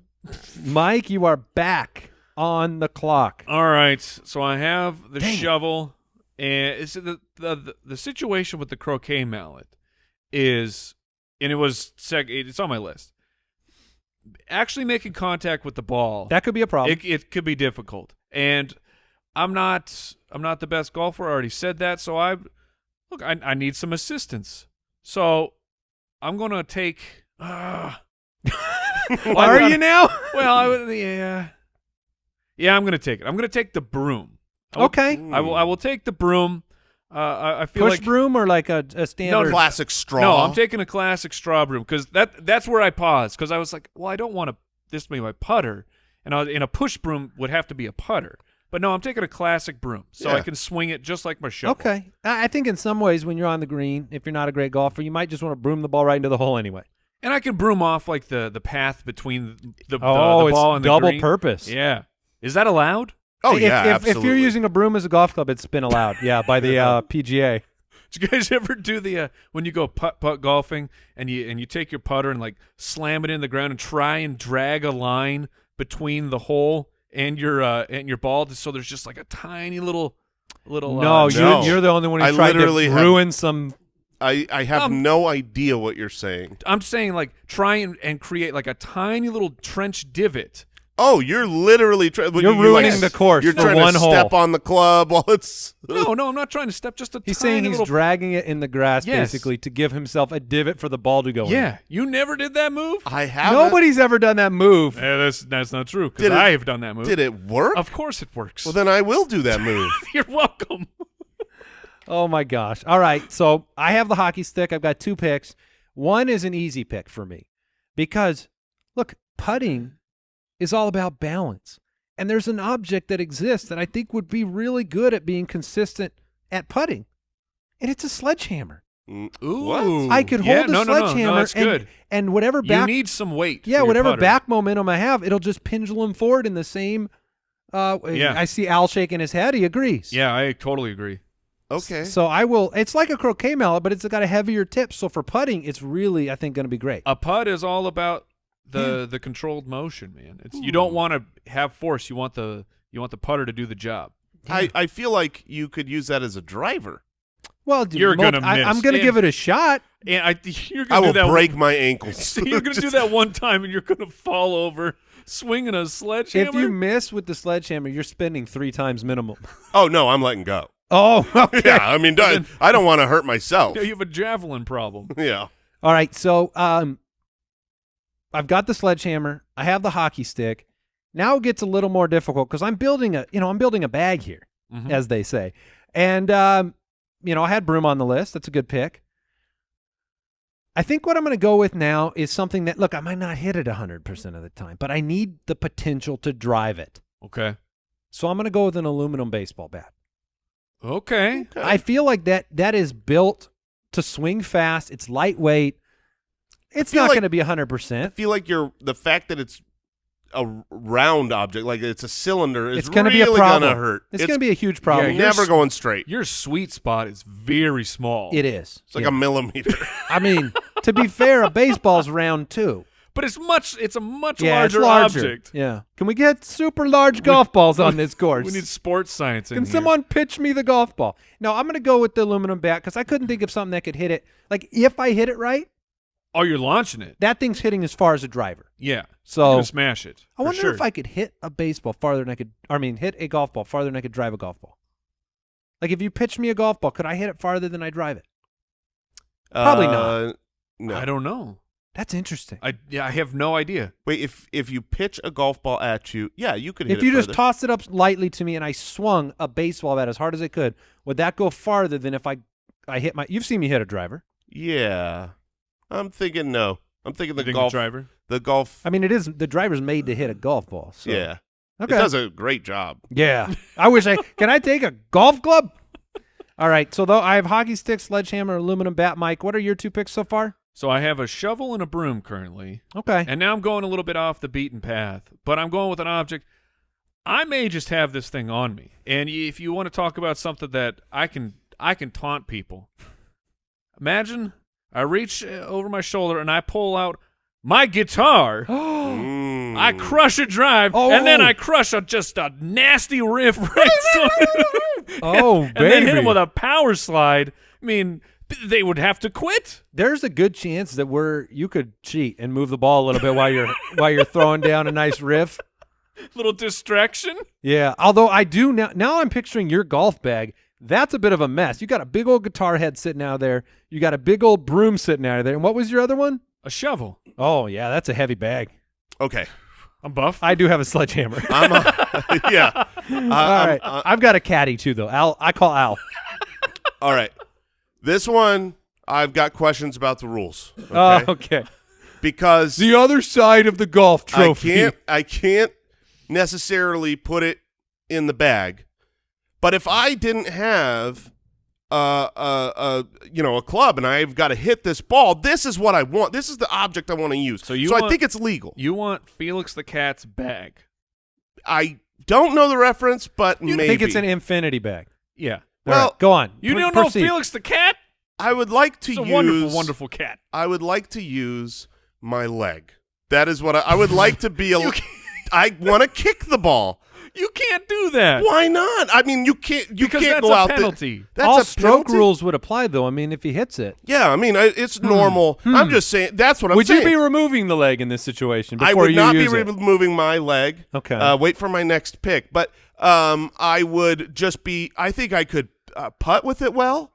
[SPEAKER 3] Mike, you are back on the clock.
[SPEAKER 1] All right, so I have the shovel, and it's the situation with the croquet mallet is, and it's on my list. Actually making contact with the ball,
[SPEAKER 3] That could be a problem.
[SPEAKER 1] it could be difficult, and I'm not the best golfer. I already said that, so I need some assistance. So I'm gonna take.
[SPEAKER 3] Are you now?
[SPEAKER 1] Well, yeah, I'm gonna take it. I'm gonna take the broom.
[SPEAKER 3] Okay.
[SPEAKER 1] I will take the broom. I feel
[SPEAKER 3] Push
[SPEAKER 1] like
[SPEAKER 3] broom or like a standard?
[SPEAKER 4] Classic straw.
[SPEAKER 1] No, I'm taking a classic straw broom because that's where I paused because I was like, well, I don't want this to be my putter, and a push broom would have to be a putter. But no, I'm taking a classic broom, so
[SPEAKER 4] Yeah.
[SPEAKER 1] I can swing it just like my shovel.
[SPEAKER 3] Okay. I think in some ways when you're on the green, if you're not a great golfer, you might just want to broom the ball right into the hole anyway.
[SPEAKER 1] And I can broom off like the path between the
[SPEAKER 3] Oh,
[SPEAKER 1] the ball
[SPEAKER 3] it's
[SPEAKER 1] and the
[SPEAKER 3] double
[SPEAKER 1] green.
[SPEAKER 3] purpose.
[SPEAKER 1] Yeah. Is that allowed?
[SPEAKER 4] Oh,
[SPEAKER 3] If-
[SPEAKER 4] yeah,
[SPEAKER 3] if
[SPEAKER 4] absolutely.
[SPEAKER 3] you're using a broom as a golf club, it's been allowed. Yeah, by the PGA.
[SPEAKER 1] Did you guys ever do the when you go putt golfing and you take your putter and like slam it in the ground and try and drag a line between the hole and your ball, so there's just like a tiny little
[SPEAKER 3] No,
[SPEAKER 4] No.
[SPEAKER 3] you're the only one who
[SPEAKER 4] I
[SPEAKER 3] tried to
[SPEAKER 4] literally have-
[SPEAKER 3] ruin some.
[SPEAKER 4] I have no idea what you're saying.
[SPEAKER 1] I'm saying like try and create like a tiny little trench divot.
[SPEAKER 4] Oh, you're literally
[SPEAKER 3] You're ruining the course
[SPEAKER 4] You're
[SPEAKER 3] for
[SPEAKER 4] trying
[SPEAKER 3] one
[SPEAKER 4] to
[SPEAKER 3] hole.
[SPEAKER 4] step on the club while it's.
[SPEAKER 1] No, I'm not trying to step. Just a
[SPEAKER 3] He's
[SPEAKER 1] tiny
[SPEAKER 3] saying he's
[SPEAKER 1] little.
[SPEAKER 3] dragging it in the grass
[SPEAKER 1] Yes.
[SPEAKER 3] basically to give himself a divot for the ball to go in.
[SPEAKER 1] Yeah, you never did that move.
[SPEAKER 4] I haven't.
[SPEAKER 3] Nobody's ever done that move.
[SPEAKER 1] That's not true because
[SPEAKER 4] Did it-
[SPEAKER 1] I have done that move.
[SPEAKER 4] Did it work?
[SPEAKER 1] Of course it works.
[SPEAKER 4] Well, then I will do that move.
[SPEAKER 1] You're welcome.
[SPEAKER 3] Oh, my gosh. All right, so I have the hockey stick. I've got 2 picks. One is an easy pick for me because, look, putting is all about balance. And there's an object that exists that I think would be really good at being consistent at putting, and it's a sledgehammer.
[SPEAKER 1] Ooh,
[SPEAKER 4] What?
[SPEAKER 3] I could
[SPEAKER 1] yeah,
[SPEAKER 3] hold a
[SPEAKER 1] no,
[SPEAKER 3] sledgehammer
[SPEAKER 1] that's good.
[SPEAKER 3] and whatever
[SPEAKER 1] You
[SPEAKER 3] back
[SPEAKER 1] need some weight.
[SPEAKER 3] yeah,
[SPEAKER 1] for your
[SPEAKER 3] whatever
[SPEAKER 1] putter.
[SPEAKER 3] back momentum I have, it'll just pendulum forward in the same
[SPEAKER 1] Yeah.
[SPEAKER 3] I see Al shaking his head. He agrees.
[SPEAKER 1] Yeah, I totally agree.
[SPEAKER 4] Okay.
[SPEAKER 3] So I will. It's like a croquet mallet, but it's got a heavier tip. So for putting, it's really, I think, going to be great.
[SPEAKER 1] A putt is all about the controlled motion, man. It's you don't want to have force. You want the putter to do the job.
[SPEAKER 4] I feel like you could use that as a driver.
[SPEAKER 3] Well, dude,
[SPEAKER 1] You're gonna
[SPEAKER 3] I'm
[SPEAKER 1] miss.
[SPEAKER 3] going to
[SPEAKER 1] And-
[SPEAKER 3] give it a shot.
[SPEAKER 1] And you're
[SPEAKER 4] I
[SPEAKER 1] gonna
[SPEAKER 4] will
[SPEAKER 1] do that
[SPEAKER 4] break my ankles.
[SPEAKER 1] You're gonna do that one time, and you're gonna fall over swinging a sledgehammer.
[SPEAKER 3] If you miss with the sledgehammer, you're spending 3 times minimum.
[SPEAKER 4] Oh no, I'm letting go.
[SPEAKER 3] Oh, okay.
[SPEAKER 4] Yeah, I mean, I don't want to hurt myself.
[SPEAKER 1] you have a javelin problem.
[SPEAKER 4] Yeah.
[SPEAKER 3] All right, so I've got the sledgehammer. I have the hockey stick. Now it gets a little more difficult because I'm building a bag here,
[SPEAKER 1] Mhm.
[SPEAKER 3] as they say. And I had broom on the list. That's a good pick. I think what I'm going to go with now is something that, look, I might not hit it 100% of the time, but I need the potential to drive it.
[SPEAKER 1] Okay.
[SPEAKER 3] So I'm going to go with an aluminum baseball bat.
[SPEAKER 1] Okay.
[SPEAKER 3] I feel like that is built to swing fast. It's lightweight. It's
[SPEAKER 4] feel
[SPEAKER 3] not
[SPEAKER 4] like-
[SPEAKER 3] going to be
[SPEAKER 4] I
[SPEAKER 3] 100%.
[SPEAKER 4] feel like the fact that it's a round object, like it's a cylinder, is
[SPEAKER 3] It's going to
[SPEAKER 4] really
[SPEAKER 3] be a problem.
[SPEAKER 4] gonna hurt.
[SPEAKER 3] It's going to be a huge problem.
[SPEAKER 1] Yeah,
[SPEAKER 4] never going straight.
[SPEAKER 1] Your sweet spot is very small.
[SPEAKER 3] It is.
[SPEAKER 4] It's like
[SPEAKER 3] Yeah.
[SPEAKER 4] a millimeter.
[SPEAKER 3] I mean, to be fair, a baseball's round too.
[SPEAKER 1] But it's a much
[SPEAKER 3] Yeah,
[SPEAKER 1] larger,
[SPEAKER 3] it's larger
[SPEAKER 1] object.
[SPEAKER 3] Yeah. Can we get super large golf balls on this course?
[SPEAKER 1] We need sports science in
[SPEAKER 3] Can
[SPEAKER 1] here.
[SPEAKER 3] someone pitch me the golf ball? No, I'm going to go with the aluminum bat because I couldn't think of something that could hit it. Like, if I hit it right,
[SPEAKER 1] Oh, you're launching it.
[SPEAKER 3] that thing's hitting as far as a driver.
[SPEAKER 1] Yeah.
[SPEAKER 3] So-
[SPEAKER 1] you're gonna smash it.
[SPEAKER 3] I
[SPEAKER 1] for
[SPEAKER 3] wonder
[SPEAKER 1] sure.
[SPEAKER 3] if I could hit a baseball farther than hit a golf ball farther than I could drive a golf ball. Like, if you pitched me a golf ball, could I hit it farther than I drive it? Probably not.
[SPEAKER 4] No.
[SPEAKER 1] I don't know.
[SPEAKER 3] That's interesting.
[SPEAKER 1] I have no idea.
[SPEAKER 4] Wait, if you pitch a golf ball at you, yeah, you could hit
[SPEAKER 3] If
[SPEAKER 4] it
[SPEAKER 3] you just
[SPEAKER 4] further.
[SPEAKER 3] tossed it up lightly to me and I swung a baseball bat as hard as I could, would that go farther than if I hit my – you've seen me hit a driver.
[SPEAKER 4] Yeah. I'm thinking no. I'm thinking
[SPEAKER 1] You
[SPEAKER 4] the
[SPEAKER 1] think
[SPEAKER 4] golf.
[SPEAKER 1] driver.
[SPEAKER 4] The golf.
[SPEAKER 3] I mean, it is – the driver's made to hit a golf ball. So.
[SPEAKER 4] Yeah.
[SPEAKER 3] Okay.
[SPEAKER 4] It does a great job.
[SPEAKER 3] Yeah. I wish can I take a golf club? All right. So, though, I have hockey stick, sledgehammer, aluminum bat. Mike, what are your 2 picks so far?
[SPEAKER 1] So I have a shovel and a broom currently.
[SPEAKER 3] Okay.
[SPEAKER 1] And now I'm going a little bit off the beaten path, but I'm going with an object. I may just have this thing on me. And if you want to talk about something that I can taunt people. Imagine I reach over my shoulder and I pull out my guitar.
[SPEAKER 4] Mm.
[SPEAKER 1] I crush a drive,
[SPEAKER 3] Oh.
[SPEAKER 1] and then I crush just a nasty riff right
[SPEAKER 3] Oh,
[SPEAKER 1] and then hit him
[SPEAKER 3] baby.
[SPEAKER 1] with a power slide. I mean, they would have to quit.
[SPEAKER 3] There's a good chance that you could cheat and move the ball a little bit while you're throwing down a nice riff.
[SPEAKER 1] Little distraction.
[SPEAKER 3] Yeah, although I do now I'm picturing your golf bag. That's a bit of a mess. You got a big old guitar head sitting out there. You got a big old broom sitting out of there. And what was your other one?
[SPEAKER 1] A shovel.
[SPEAKER 3] Oh, yeah, that's a heavy bag.
[SPEAKER 4] Okay.
[SPEAKER 1] I'm buff.
[SPEAKER 3] I do have a sledgehammer.
[SPEAKER 4] Yeah.
[SPEAKER 3] All right. I've got a caddy too, though. I call Al.
[SPEAKER 4] All right. This one, I've got questions about the rules. Okay.
[SPEAKER 3] Oh, okay.
[SPEAKER 4] Because
[SPEAKER 3] The other side of the golf trophy.
[SPEAKER 4] I can't necessarily put it in the bag. But if I didn't have a club and I've got to hit this ball, this is what I want. This is the object I want to use. So I think it's legal.
[SPEAKER 1] You want Felix the Cat's bag.
[SPEAKER 4] I don't know the reference, but
[SPEAKER 3] You
[SPEAKER 4] maybe.
[SPEAKER 3] think it's an infinity bag?
[SPEAKER 1] Yeah.
[SPEAKER 3] All
[SPEAKER 4] Well,
[SPEAKER 3] right, go on.
[SPEAKER 1] You don't
[SPEAKER 3] Proceed.
[SPEAKER 1] know Felix the Cat?
[SPEAKER 4] I would like to
[SPEAKER 1] It's a
[SPEAKER 4] use
[SPEAKER 1] wonderful, wonderful cat.
[SPEAKER 4] I would like to use my leg. That is what I would like to be. I want to kick the ball.
[SPEAKER 1] You can't do that.
[SPEAKER 4] Why not? I mean, you can't. You
[SPEAKER 1] Because
[SPEAKER 4] can't
[SPEAKER 1] that's
[SPEAKER 4] go
[SPEAKER 1] a
[SPEAKER 4] out
[SPEAKER 1] penalty.
[SPEAKER 4] there. That's
[SPEAKER 3] All
[SPEAKER 4] a
[SPEAKER 3] stroke
[SPEAKER 4] penalty?
[SPEAKER 3] rules would apply, though. I mean, if he hits it.
[SPEAKER 4] Yeah, I mean, it's normal. I'm just saying. That's what I'm
[SPEAKER 3] Would
[SPEAKER 4] saying.
[SPEAKER 3] you be removing the leg in this situation before
[SPEAKER 4] I would
[SPEAKER 3] you
[SPEAKER 4] not be
[SPEAKER 3] use it?
[SPEAKER 4] removing my leg.
[SPEAKER 3] Okay.
[SPEAKER 4] Wait for my next pick. But I would just be. I think I could putt with it well,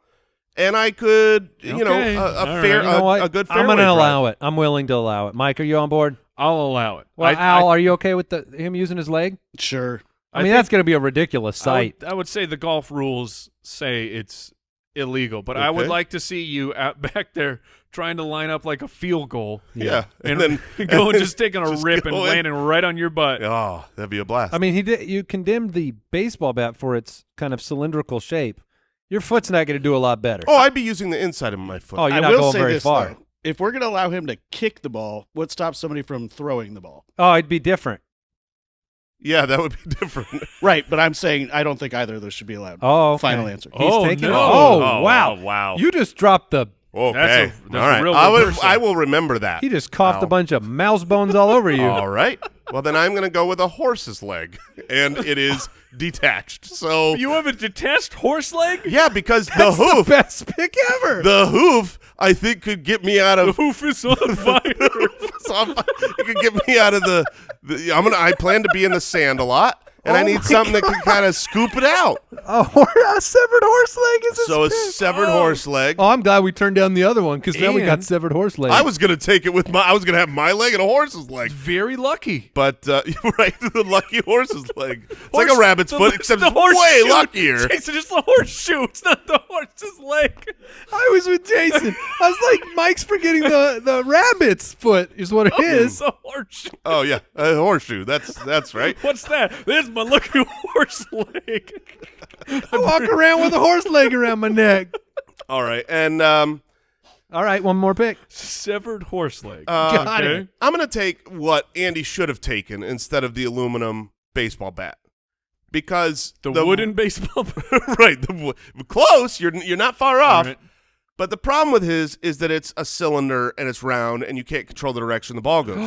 [SPEAKER 4] and I could,
[SPEAKER 1] Okay.
[SPEAKER 4] a
[SPEAKER 1] All
[SPEAKER 4] fair,
[SPEAKER 1] right.
[SPEAKER 3] You know what?
[SPEAKER 4] a good.
[SPEAKER 3] I'm
[SPEAKER 4] going
[SPEAKER 3] to
[SPEAKER 4] to
[SPEAKER 3] allow it. I'm willing to allow it. Mike, are you on board?
[SPEAKER 1] I'll allow it.
[SPEAKER 3] Well, Al, are you okay with him using his leg?
[SPEAKER 5] Sure.
[SPEAKER 3] I mean, that's going to be a ridiculous sight.
[SPEAKER 1] I would say the golf rules say it's illegal, but I would
[SPEAKER 4] Okay.
[SPEAKER 1] like to see you out back there trying to line up like a field goal.
[SPEAKER 4] Yeah,
[SPEAKER 1] And,
[SPEAKER 4] then
[SPEAKER 1] go and just taking a
[SPEAKER 4] just
[SPEAKER 1] rip and
[SPEAKER 4] go in.
[SPEAKER 1] landing right on your butt.
[SPEAKER 4] Oh, that'd be a blast.
[SPEAKER 3] I mean, you condemned the baseball bat for its kind of cylindrical shape. Your foot's not going to do a lot better.
[SPEAKER 4] I'd be using the inside of my foot.
[SPEAKER 3] Oh, you're
[SPEAKER 5] I
[SPEAKER 3] not
[SPEAKER 5] will
[SPEAKER 3] going
[SPEAKER 5] say
[SPEAKER 3] very
[SPEAKER 5] this,
[SPEAKER 3] far.
[SPEAKER 5] though. If we're going to allow him to kick the ball, what stops somebody from throwing the ball?
[SPEAKER 3] Oh, it'd be different.
[SPEAKER 4] Yeah, that would be different.
[SPEAKER 5] Right, but I'm saying I don't think either of those should be allowed.
[SPEAKER 3] Oh, okay.
[SPEAKER 5] Final answer.
[SPEAKER 3] He's
[SPEAKER 1] Oh,
[SPEAKER 3] taking
[SPEAKER 1] no.
[SPEAKER 3] Oh, wow.
[SPEAKER 4] wow.
[SPEAKER 3] You just dropped the.
[SPEAKER 4] Okay.
[SPEAKER 1] That's
[SPEAKER 4] all right.
[SPEAKER 1] a real reversal.
[SPEAKER 4] I will remember that.
[SPEAKER 3] He just coughed a
[SPEAKER 4] Wow.
[SPEAKER 3] bunch of mouse bones all over you.
[SPEAKER 4] All right. Well, then I'm going to go with a horse's leg, and it is detached. So
[SPEAKER 1] You have a detached horse leg?
[SPEAKER 4] yeah, because the
[SPEAKER 3] That's
[SPEAKER 4] hoof,
[SPEAKER 3] the best pick ever.
[SPEAKER 4] the hoof, I think could get me out
[SPEAKER 1] The
[SPEAKER 4] of.
[SPEAKER 1] hoof is on fire.
[SPEAKER 4] It could get me out of the. I plan to be in the sand a lot, and I
[SPEAKER 3] Oh
[SPEAKER 4] need
[SPEAKER 3] my
[SPEAKER 4] something that can kind of scoop it out.
[SPEAKER 3] a severed horse leg is
[SPEAKER 4] So a severed horse leg.
[SPEAKER 3] Oh, I'm glad we turned down the other one because now we got
[SPEAKER 1] And-
[SPEAKER 3] severed horse leg.
[SPEAKER 4] I was going to take it with I was going to have my leg and a horse's leg.
[SPEAKER 1] Very lucky.
[SPEAKER 4] But right, the lucky horse's leg. It's like a rabbit's
[SPEAKER 1] the-
[SPEAKER 4] foot, except
[SPEAKER 1] the
[SPEAKER 4] it's
[SPEAKER 1] horseshoe.
[SPEAKER 4] way luckier.
[SPEAKER 1] Jason, it's the horseshoe. It's not the horse's leg.
[SPEAKER 3] I was with Jason. I was like, Mike's forgetting the rabbit's foot is what it is.
[SPEAKER 1] It's a horseshoe.
[SPEAKER 4] Oh yeah, a horseshoe. That's right.
[SPEAKER 1] What's that? There's my lucky horse leg.
[SPEAKER 3] I walk around with a horse leg around my neck.
[SPEAKER 4] All right, and
[SPEAKER 3] All right, one more pick.
[SPEAKER 1] Severed horse leg.
[SPEAKER 3] Got it.
[SPEAKER 4] I'm gonna take what Andy should have taken instead of the aluminum baseball bat, because
[SPEAKER 1] The wooden baseball bat.
[SPEAKER 4] right, close. You're not far off.
[SPEAKER 1] right.
[SPEAKER 4] But the problem with his is that it's a cylinder and it's round, and you can't control the direction the ball goes.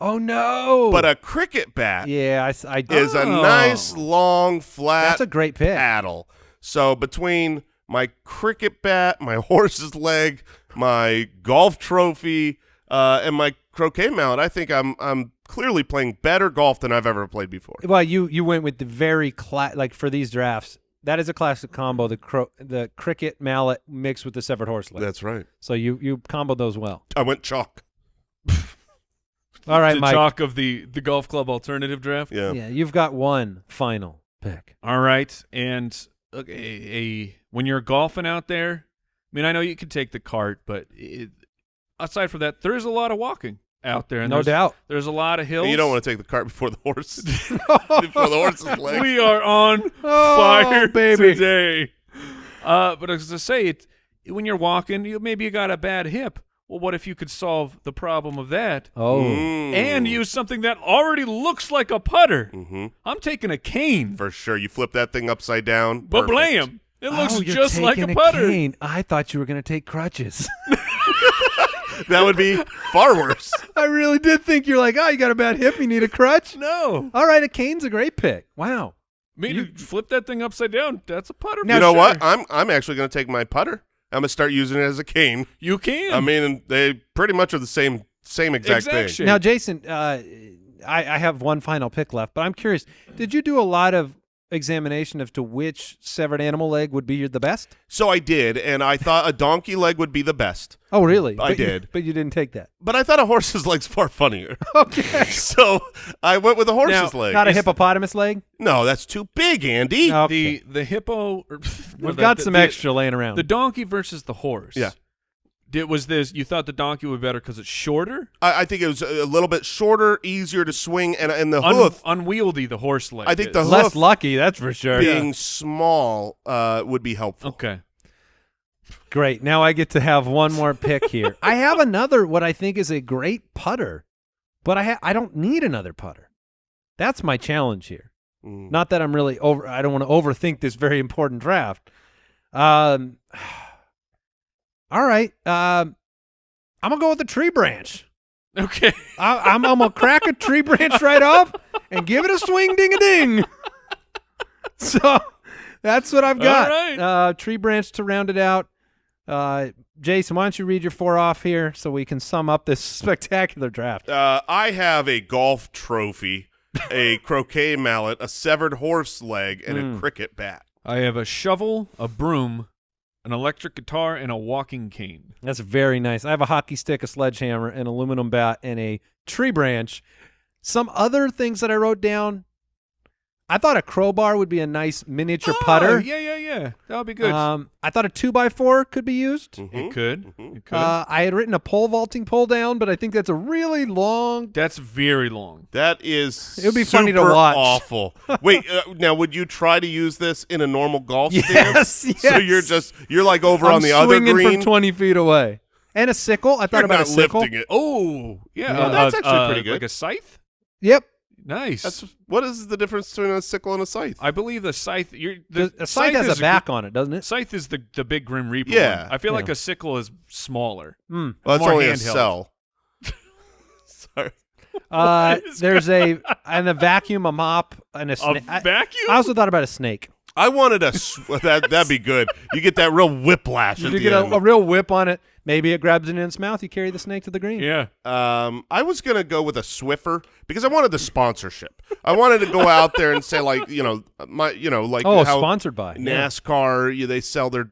[SPEAKER 3] Oh no!
[SPEAKER 4] But a cricket bat
[SPEAKER 3] yeah, I
[SPEAKER 4] is a nice long flat
[SPEAKER 3] That's a great pick.
[SPEAKER 4] paddle. So between my cricket bat, my horse's leg, my golf trophy, and my croquet mallet, I think I'm clearly playing better golf than I've ever played before.
[SPEAKER 3] Well, you went with the very like for these drafts. That is a classic combo. The cricket mallet mixed with the severed horse leg.
[SPEAKER 4] That's right.
[SPEAKER 3] So you comboed those well.
[SPEAKER 4] I went chalk.
[SPEAKER 3] All right,
[SPEAKER 1] The
[SPEAKER 3] Mike.
[SPEAKER 1] chalk of the golf club alternative draft.
[SPEAKER 4] Yeah.
[SPEAKER 3] Yeah, you've got one final pick.
[SPEAKER 1] All right, and look, when you're golfing out there, I mean, I know you can take the cart, but aside from that, there is a lot of walking out there. And
[SPEAKER 3] No doubt.
[SPEAKER 1] There's a lot of hills.
[SPEAKER 4] And you don't want to take the cart before the horse, before the horse's leg.
[SPEAKER 1] We are on
[SPEAKER 3] Oh,
[SPEAKER 1] fire
[SPEAKER 3] baby.
[SPEAKER 1] today. But as I say, when you're walking, maybe you got a bad hip. Well, what if you could solve the problem of that
[SPEAKER 3] Oh,
[SPEAKER 1] and use something that already looks like a putter?
[SPEAKER 4] Mm-hmm.
[SPEAKER 1] I'm taking a cane.
[SPEAKER 4] For sure. You flip that thing upside down.
[SPEAKER 1] But
[SPEAKER 4] perfect.
[SPEAKER 1] blam! It looks
[SPEAKER 3] Oh, you're
[SPEAKER 1] just like a
[SPEAKER 3] taking
[SPEAKER 1] putter.
[SPEAKER 3] cane. I thought you were going to take crutches.
[SPEAKER 4] That would be far worse.
[SPEAKER 3] I really did think you're like, oh, you got a bad hip, you need a crutch.
[SPEAKER 1] No.
[SPEAKER 3] All right, a cane's a great pick. Wow.
[SPEAKER 1] I mean, you flip that thing upside down. That's a putter.
[SPEAKER 3] Now,
[SPEAKER 4] You know
[SPEAKER 1] for
[SPEAKER 4] what?
[SPEAKER 1] sure.
[SPEAKER 4] I'm actually going to take my putter. I'm going to start using it as a cane.
[SPEAKER 1] You can.
[SPEAKER 4] I mean, they pretty much are the same exact thing.
[SPEAKER 1] shape.
[SPEAKER 3] Now, Jason, I have one final pick left, but I'm curious. Did you do a lot of examination as to which severed animal leg would be the best?
[SPEAKER 4] So I did, and I thought a donkey leg would be the best.
[SPEAKER 3] Oh, really?
[SPEAKER 4] I did.
[SPEAKER 3] But you didn't take that.
[SPEAKER 4] But I thought a horse's leg's far funnier.
[SPEAKER 3] Okay.
[SPEAKER 4] So I went with a horse's leg.
[SPEAKER 3] Not a hippopotamus leg?
[SPEAKER 4] No, that's too big, Andy.
[SPEAKER 3] Okay.
[SPEAKER 1] The hippo.
[SPEAKER 3] We've got some extra laying around.
[SPEAKER 1] The donkey versus the horse.
[SPEAKER 4] Yeah.
[SPEAKER 1] Was this, you thought the donkey would be better because it's shorter?
[SPEAKER 4] I think it was a little bit shorter, easier to swing, and the hoof.
[SPEAKER 1] Unwieldy, the horse leg.
[SPEAKER 4] I think the
[SPEAKER 3] Less
[SPEAKER 4] hoof
[SPEAKER 3] lucky, that's for sure.
[SPEAKER 4] being small would be helpful.
[SPEAKER 1] Okay.
[SPEAKER 3] Great. Now I get to have one more pick here. I have another, what I think is a great putter, but I don't need another putter. That's my challenge here. Not that I'm really I don't want to overthink this very important draft. All right. I'm going to go with the tree branch.
[SPEAKER 1] Okay.
[SPEAKER 3] I'm going to crack a tree branch right off and give it a swing ding-a-ding. So that's what I've got.
[SPEAKER 1] All right.
[SPEAKER 3] Tree branch to round it out. Jason, why don't you read your 4 off here so we can sum up this spectacular draft?
[SPEAKER 4] I have a golf trophy, a croquet mallet, a severed horse leg, and a cricket bat.
[SPEAKER 1] I have a shovel, a broom, an electric guitar, and a walking cane.
[SPEAKER 3] That's very nice. I have a hockey stick, a sledgehammer, an aluminum bat, and a tree branch. Some other things that I wrote down. I thought a crowbar would be a nice miniature putter.
[SPEAKER 1] Yeah. That would be good.
[SPEAKER 3] I thought a 2x4 could be used.
[SPEAKER 1] It could. It could.
[SPEAKER 3] I had written a pole vaulting pull down, but I think that's a really long.
[SPEAKER 1] That's very long.
[SPEAKER 4] That is
[SPEAKER 3] It would be funny to
[SPEAKER 4] super
[SPEAKER 3] watch.
[SPEAKER 4] awful. Wait, now would you try to use this in a normal golf
[SPEAKER 3] Yes,
[SPEAKER 4] stance?
[SPEAKER 3] yes.
[SPEAKER 4] So you're like over
[SPEAKER 3] I'm
[SPEAKER 4] on the other
[SPEAKER 3] swinging
[SPEAKER 4] green.
[SPEAKER 3] from 20 feet away. And a sickle. I thought
[SPEAKER 4] You're
[SPEAKER 3] about
[SPEAKER 4] not
[SPEAKER 3] a sickle.
[SPEAKER 4] lifting it.
[SPEAKER 1] Oh, yeah.
[SPEAKER 3] Yeah.
[SPEAKER 4] That's actually pretty good.
[SPEAKER 1] Like a scythe?
[SPEAKER 3] Yep.
[SPEAKER 1] Nice.
[SPEAKER 4] What is the difference between a sickle and a scythe?
[SPEAKER 1] I believe the scythe.
[SPEAKER 3] The scythe has
[SPEAKER 1] is
[SPEAKER 3] a back on it, doesn't it?
[SPEAKER 1] Scythe is the big Grim Reaper.
[SPEAKER 4] Yeah.
[SPEAKER 1] one. I feel like
[SPEAKER 3] Yeah.
[SPEAKER 1] a sickle is smaller.
[SPEAKER 4] Well, that's
[SPEAKER 1] more
[SPEAKER 4] only a
[SPEAKER 1] handheld.
[SPEAKER 4] cell. Sorry.
[SPEAKER 3] There's and a vacuum, a mop, and a
[SPEAKER 1] A
[SPEAKER 3] snake.
[SPEAKER 1] vacuum?
[SPEAKER 3] I also thought about a snake.
[SPEAKER 4] I wanted that'd be good. You get that real whiplash at
[SPEAKER 3] You
[SPEAKER 4] the
[SPEAKER 3] get
[SPEAKER 4] end.
[SPEAKER 3] a real whip on it. Maybe it grabs it in its mouth. You carry the snake to the green.
[SPEAKER 1] Yeah.
[SPEAKER 4] I was gonna go with a Swiffer because I wanted the sponsorship. I wanted to go out there and say like how
[SPEAKER 3] sponsored by
[SPEAKER 4] NASCAR. They sell their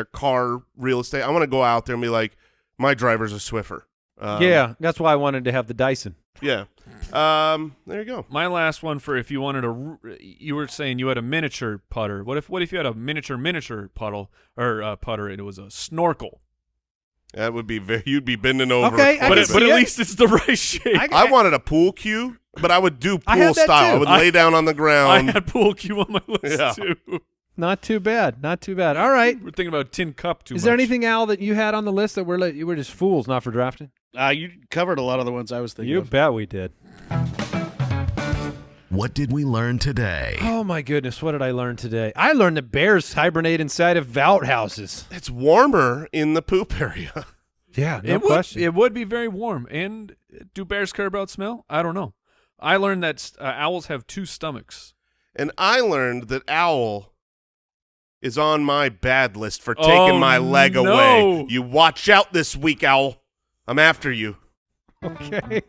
[SPEAKER 4] car real estate. I want to go out there and be like, my driver's a Swiffer.
[SPEAKER 3] Yeah, that's why I wanted to have the Dyson.
[SPEAKER 4] Yeah. There you go.
[SPEAKER 1] My last one for if you wanted you were saying you had a miniature putter. What if you had a miniature puddle or putter? It was a snorkel.
[SPEAKER 4] That would be you'd be bending over.
[SPEAKER 3] Okay, I
[SPEAKER 1] But
[SPEAKER 3] can
[SPEAKER 1] at
[SPEAKER 3] see it.
[SPEAKER 1] least it's the right shape.
[SPEAKER 4] I wanted a pool cue, but I would do
[SPEAKER 3] I
[SPEAKER 4] pool
[SPEAKER 3] had that
[SPEAKER 4] style.
[SPEAKER 3] too.
[SPEAKER 4] I would lay down on the
[SPEAKER 1] I
[SPEAKER 4] ground.
[SPEAKER 1] had pool cue on my list
[SPEAKER 4] Yeah.
[SPEAKER 1] too.
[SPEAKER 3] Not too bad. Not too bad. All right.
[SPEAKER 1] We're thinking about tin cup too
[SPEAKER 3] Is
[SPEAKER 1] much.
[SPEAKER 3] there anything, Al, that you had on the list that you were just fools not for drafting?
[SPEAKER 5] You covered a lot of the ones I was thinking
[SPEAKER 3] You
[SPEAKER 5] of.
[SPEAKER 3] bet we did.
[SPEAKER 2] What did we learn today?
[SPEAKER 3] Oh, my goodness. What did I learn today? I learned that bears hibernate inside of outhouses.
[SPEAKER 4] It's warmer in the poop area.
[SPEAKER 3] Yeah,
[SPEAKER 1] It would be very warm. And do bears care about smell? I don't know. I learned that owls have 2 stomachs.
[SPEAKER 4] And I learned that Owl is on my bad list for taking my leg
[SPEAKER 1] no.
[SPEAKER 4] away. You watch out this week, Owl. I'm after you.
[SPEAKER 3] Okay.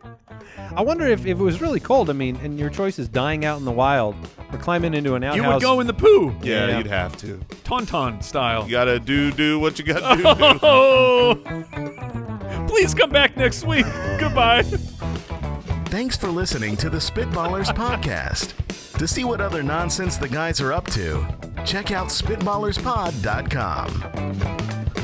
[SPEAKER 3] I wonder if it was really cold, and your choice is dying out in the wild or climbing into an outhouse.
[SPEAKER 1] You would go in the poo.
[SPEAKER 4] Yeah, you'd have to.
[SPEAKER 1] Tauntaun style.
[SPEAKER 4] You gotta do what you gotta do.
[SPEAKER 1] Oh! Please come back next week. Goodbye.
[SPEAKER 2] Thanks for listening to the Spitballers podcast. To see what other nonsense the guys are up to, check out SpitballersPod.com.